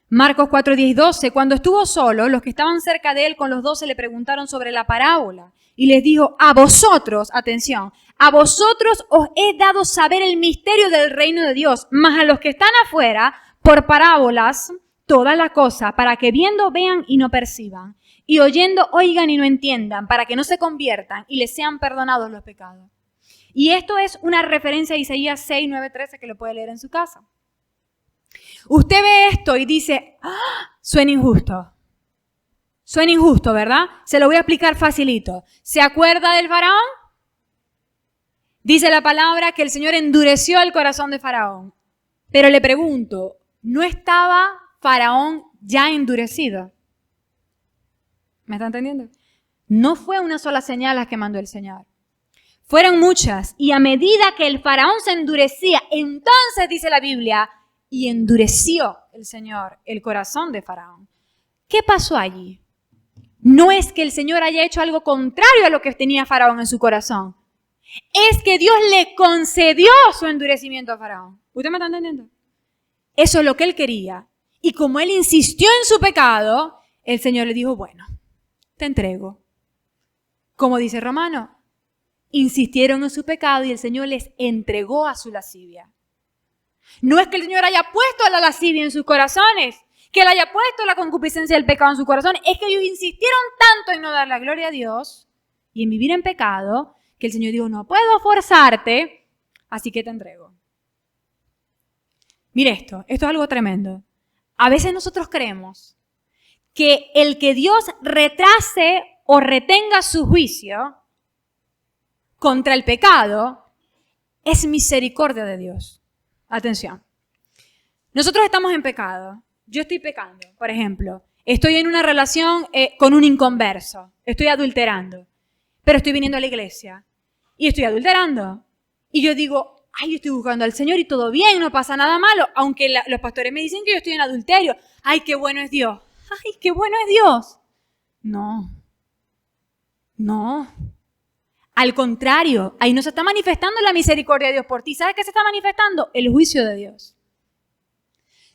Marcos 4, 10 y 12. Cuando estuvo solo, los que estaban cerca de él con los 12 le preguntaron sobre la parábola. Y les dijo, a vosotros, atención, a vosotros os he dado saber el misterio del reino de Dios, mas a los que están afuera, por parábolas, toda la cosa, para que viendo vean y no perciban, y oyendo oigan y no entiendan, para que no se conviertan y les sean perdonados los pecados. Y esto es una referencia a Isaías 6, 9, 13 que lo puede leer en su casa. Usted ve esto y dice, suena injusto. Suena injusto, ¿verdad? Se lo voy a explicar facilito. ¿Se acuerda del faraón? Dice la palabra que el Señor endureció el corazón de Faraón. Pero le pregunto, ¿no estaba Faraón ya endurecido? ¿Me está entendiendo? No fue una sola señal la que mandó el Señor. Fueron muchas. Y a medida que el Faraón se endurecía, entonces dice la Biblia, y endureció el Señor el corazón de Faraón. ¿Qué pasó allí? No es que el Señor haya hecho algo contrario a lo que tenía Faraón en su corazón. Es que Dios le concedió su endurecimiento a Faraón. ¿Usted me está entendiendo? Eso es lo que él quería. Y como él insistió en su pecado, el Señor le dijo, bueno, te entrego. Como dice Romano, insistieron en su pecado y el Señor les entregó a su lascivia. No es que el Señor haya puesto la lascivia en sus corazones, que Él haya puesto la concupiscencia del pecado en su corazón. Es que ellos insistieron tanto en no dar la gloria a Dios y en vivir en pecado, que el Señor dijo, no puedo forzarte, así que te entrego. Mire esto es algo tremendo. A veces nosotros creemos que el que Dios retrase o retenga su juicio contra el pecado es misericordia de Dios. Atención. Nosotros estamos en pecado. Yo estoy pecando, por ejemplo. Estoy en una relación con un inconverso. Estoy adulterando. Pero estoy viniendo a la iglesia. Y estoy adulterando. Y yo digo, ay, yo estoy buscando al Señor y todo bien, no pasa nada malo. Aunque los pastores me dicen que yo estoy en adulterio. Ay, qué bueno es Dios. Ay, qué bueno es Dios. No. No. Al contrario, ahí no se está manifestando la misericordia de Dios por ti. ¿Sabes qué se está manifestando? El juicio de Dios.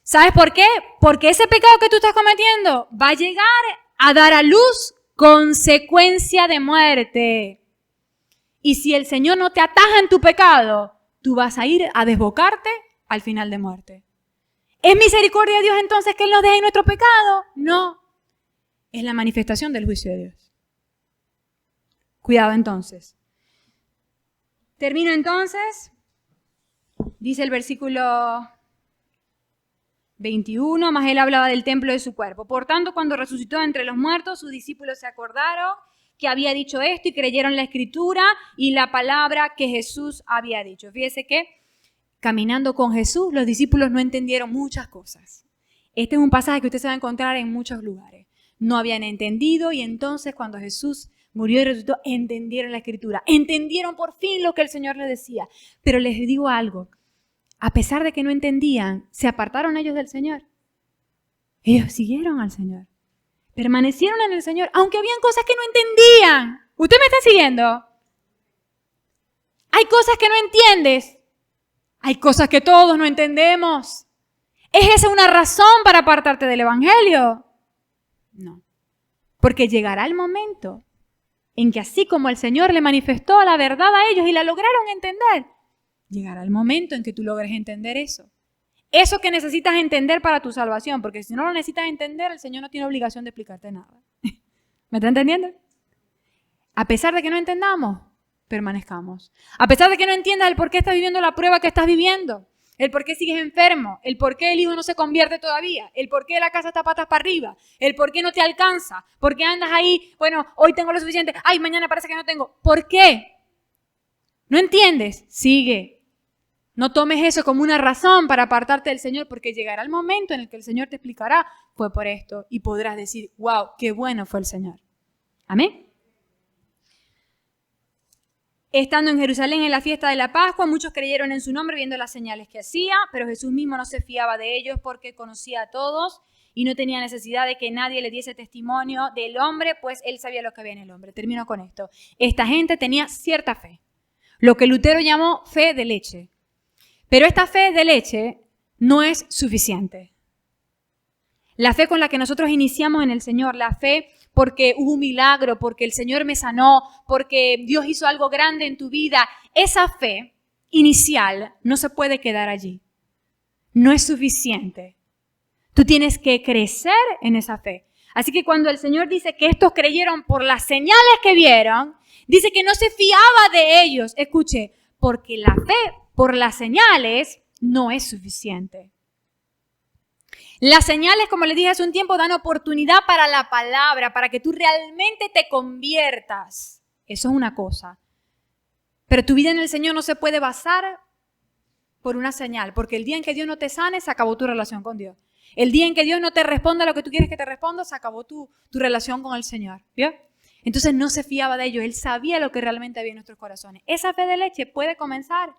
¿Sabes por qué? Porque ese pecado que tú estás cometiendo va a llegar a dar a luz consecuencia de muerte. Y si el Señor no te ataja en tu pecado, tú vas a ir a desbocarte al final de muerte. ¿Es misericordia de Dios entonces que Él nos deje en nuestro pecado? No. Es la manifestación del juicio de Dios. Cuidado entonces. Termino entonces Dice el versículo 21, más él hablaba del templo de su cuerpo. Por tanto, cuando resucitó entre los muertos, sus discípulos se acordaron que había dicho esto y creyeron la escritura y la palabra que Jesús había dicho. Fíjese que caminando con Jesús, los discípulos no entendieron muchas cosas. Este es un pasaje que usted se va a encontrar en muchos lugares. No habían entendido y entonces cuando Jesús murió y resucitó, entendieron la escritura. Entendieron por fin lo que el Señor les decía. Pero les digo algo. A pesar de que no entendían, se apartaron ellos del Señor. Ellos siguieron al Señor. Permanecieron en el Señor, aunque habían cosas que no entendían. ¿Usted me está siguiendo? Hay cosas que no entiendes. Hay cosas que todos no entendemos. ¿Es esa una razón para apartarte del Evangelio? No. Porque llegará el momento en que así como el Señor le manifestó la verdad a ellos y la lograron entender, llegará el momento en que tú logres entender eso. Eso que necesitas entender para tu salvación, porque si no lo necesitas entender, el Señor no tiene obligación de explicarte nada. ¿Me está entendiendo? A pesar de que no entendamos, permanezcamos. A pesar de que no entiendas el por qué estás viviendo la prueba que estás viviendo, el por qué sigues enfermo, el por qué el hijo no se convierte todavía, el por qué la casa está patas para arriba, el por qué no te alcanza, por qué andas ahí, bueno, hoy tengo lo suficiente, ay, mañana parece que no tengo. ¿Por qué? ¿No entiendes? Sigue. No tomes eso como una razón para apartarte del Señor, porque llegará el momento en el que el Señor te explicará, fue por esto, y podrás decir, wow, qué bueno fue el Señor. Amén. Estando en Jerusalén en la fiesta de la Pascua, muchos creyeron en su nombre viendo las señales que hacía, pero Jesús mismo no se fiaba de ellos porque conocía a todos y no tenía necesidad de que nadie le diese testimonio del hombre, pues él sabía lo que había en el hombre. Termino con esto. Esta gente tenía cierta fe, lo que Lutero llamó fe de leche. Pero esta fe de leche no es suficiente. La fe con la que nosotros iniciamos en el Señor, la fe porque hubo un milagro, porque el Señor me sanó, porque Dios hizo algo grande en tu vida, esa fe inicial no se puede quedar allí. No es suficiente. Tú tienes que crecer en esa fe. Así que cuando el Señor dice que estos creyeron por las señales que vieron, dice que no se fiaba de ellos. Escuche, porque la fe por las señales no es suficiente. Las señales, como les dije hace un tiempo, dan oportunidad para la palabra, para que tú realmente te conviertas. Eso es una cosa. Pero tu vida en el Señor no se puede basar por una señal, porque el día en que Dios no te sane, se acabó tu relación con Dios. El día en que Dios no te responda lo que tú quieres que te responda, se acabó tu relación con el Señor. ¿Vio? Entonces no se fiaba de ellos. Él sabía lo que realmente había en nuestros corazones. Esa fe de leche puede comenzar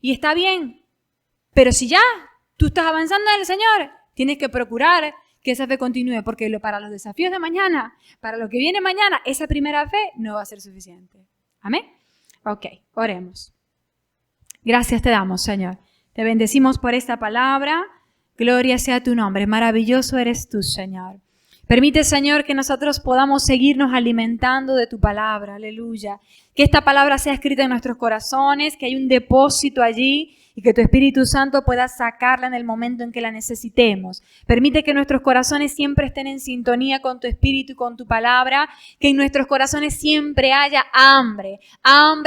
y está bien. Pero si ya tú estás avanzando en el Señor, tienes que procurar que esa fe continúe, porque para los desafíos de mañana, para lo que viene mañana, esa primera fe no va a ser suficiente. ¿Amén? Ok, oremos. Gracias te damos, Señor. Te bendecimos por esta palabra. Gloria sea tu nombre. Maravilloso eres tú, Señor. Permite, Señor, que nosotros podamos seguirnos alimentando de tu palabra. Aleluya. Que esta palabra sea escrita en nuestros corazones, que hay un depósito allí y que tu Espíritu Santo pueda sacarla en el momento en que la necesitemos. Permite que nuestros corazones siempre estén en sintonía con tu Espíritu y con tu palabra, que en nuestros corazones siempre haya hambre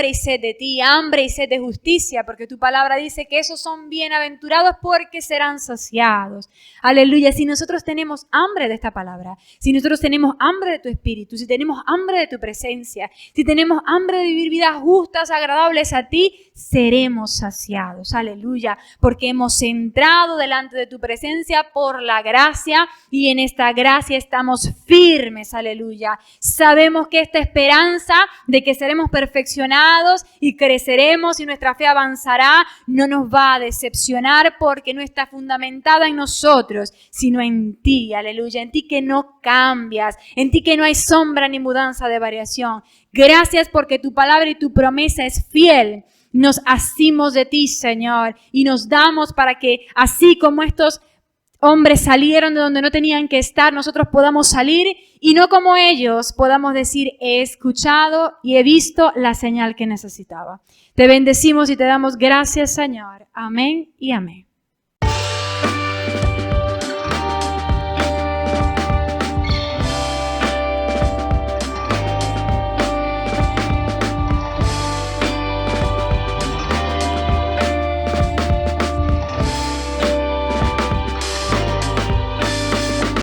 y sed de ti, hambre y sed de justicia, porque tu palabra dice que esos son bienaventurados porque serán saciados. Aleluya. Si nosotros tenemos hambre de esta palabra, si nosotros tenemos hambre de tu Espíritu, si tenemos hambre de tu presencia, si tenemos hambre de vivir vidas justas, agradables a ti, seremos saciados. Aleluya, porque hemos entrado delante de tu presencia por la gracia y en esta gracia estamos firmes. Aleluya. Sabemos que esta esperanza de que seremos perfeccionados y creceremos y nuestra fe avanzará no nos va a decepcionar porque no está fundamentada en nosotros, sino en ti. Aleluya, en ti que no cambias, en ti que no hay sombra ni mudanza de variación. Gracias porque tu palabra y tu promesa es fiel. Nos asimos de ti, Señor, y nos damos para que así como estos hombres salieron de donde no tenían que estar, nosotros podamos salir y no como ellos podamos decir, he escuchado y he visto la señal que necesitaba. Te bendecimos y te damos gracias, Señor. Amén y amén.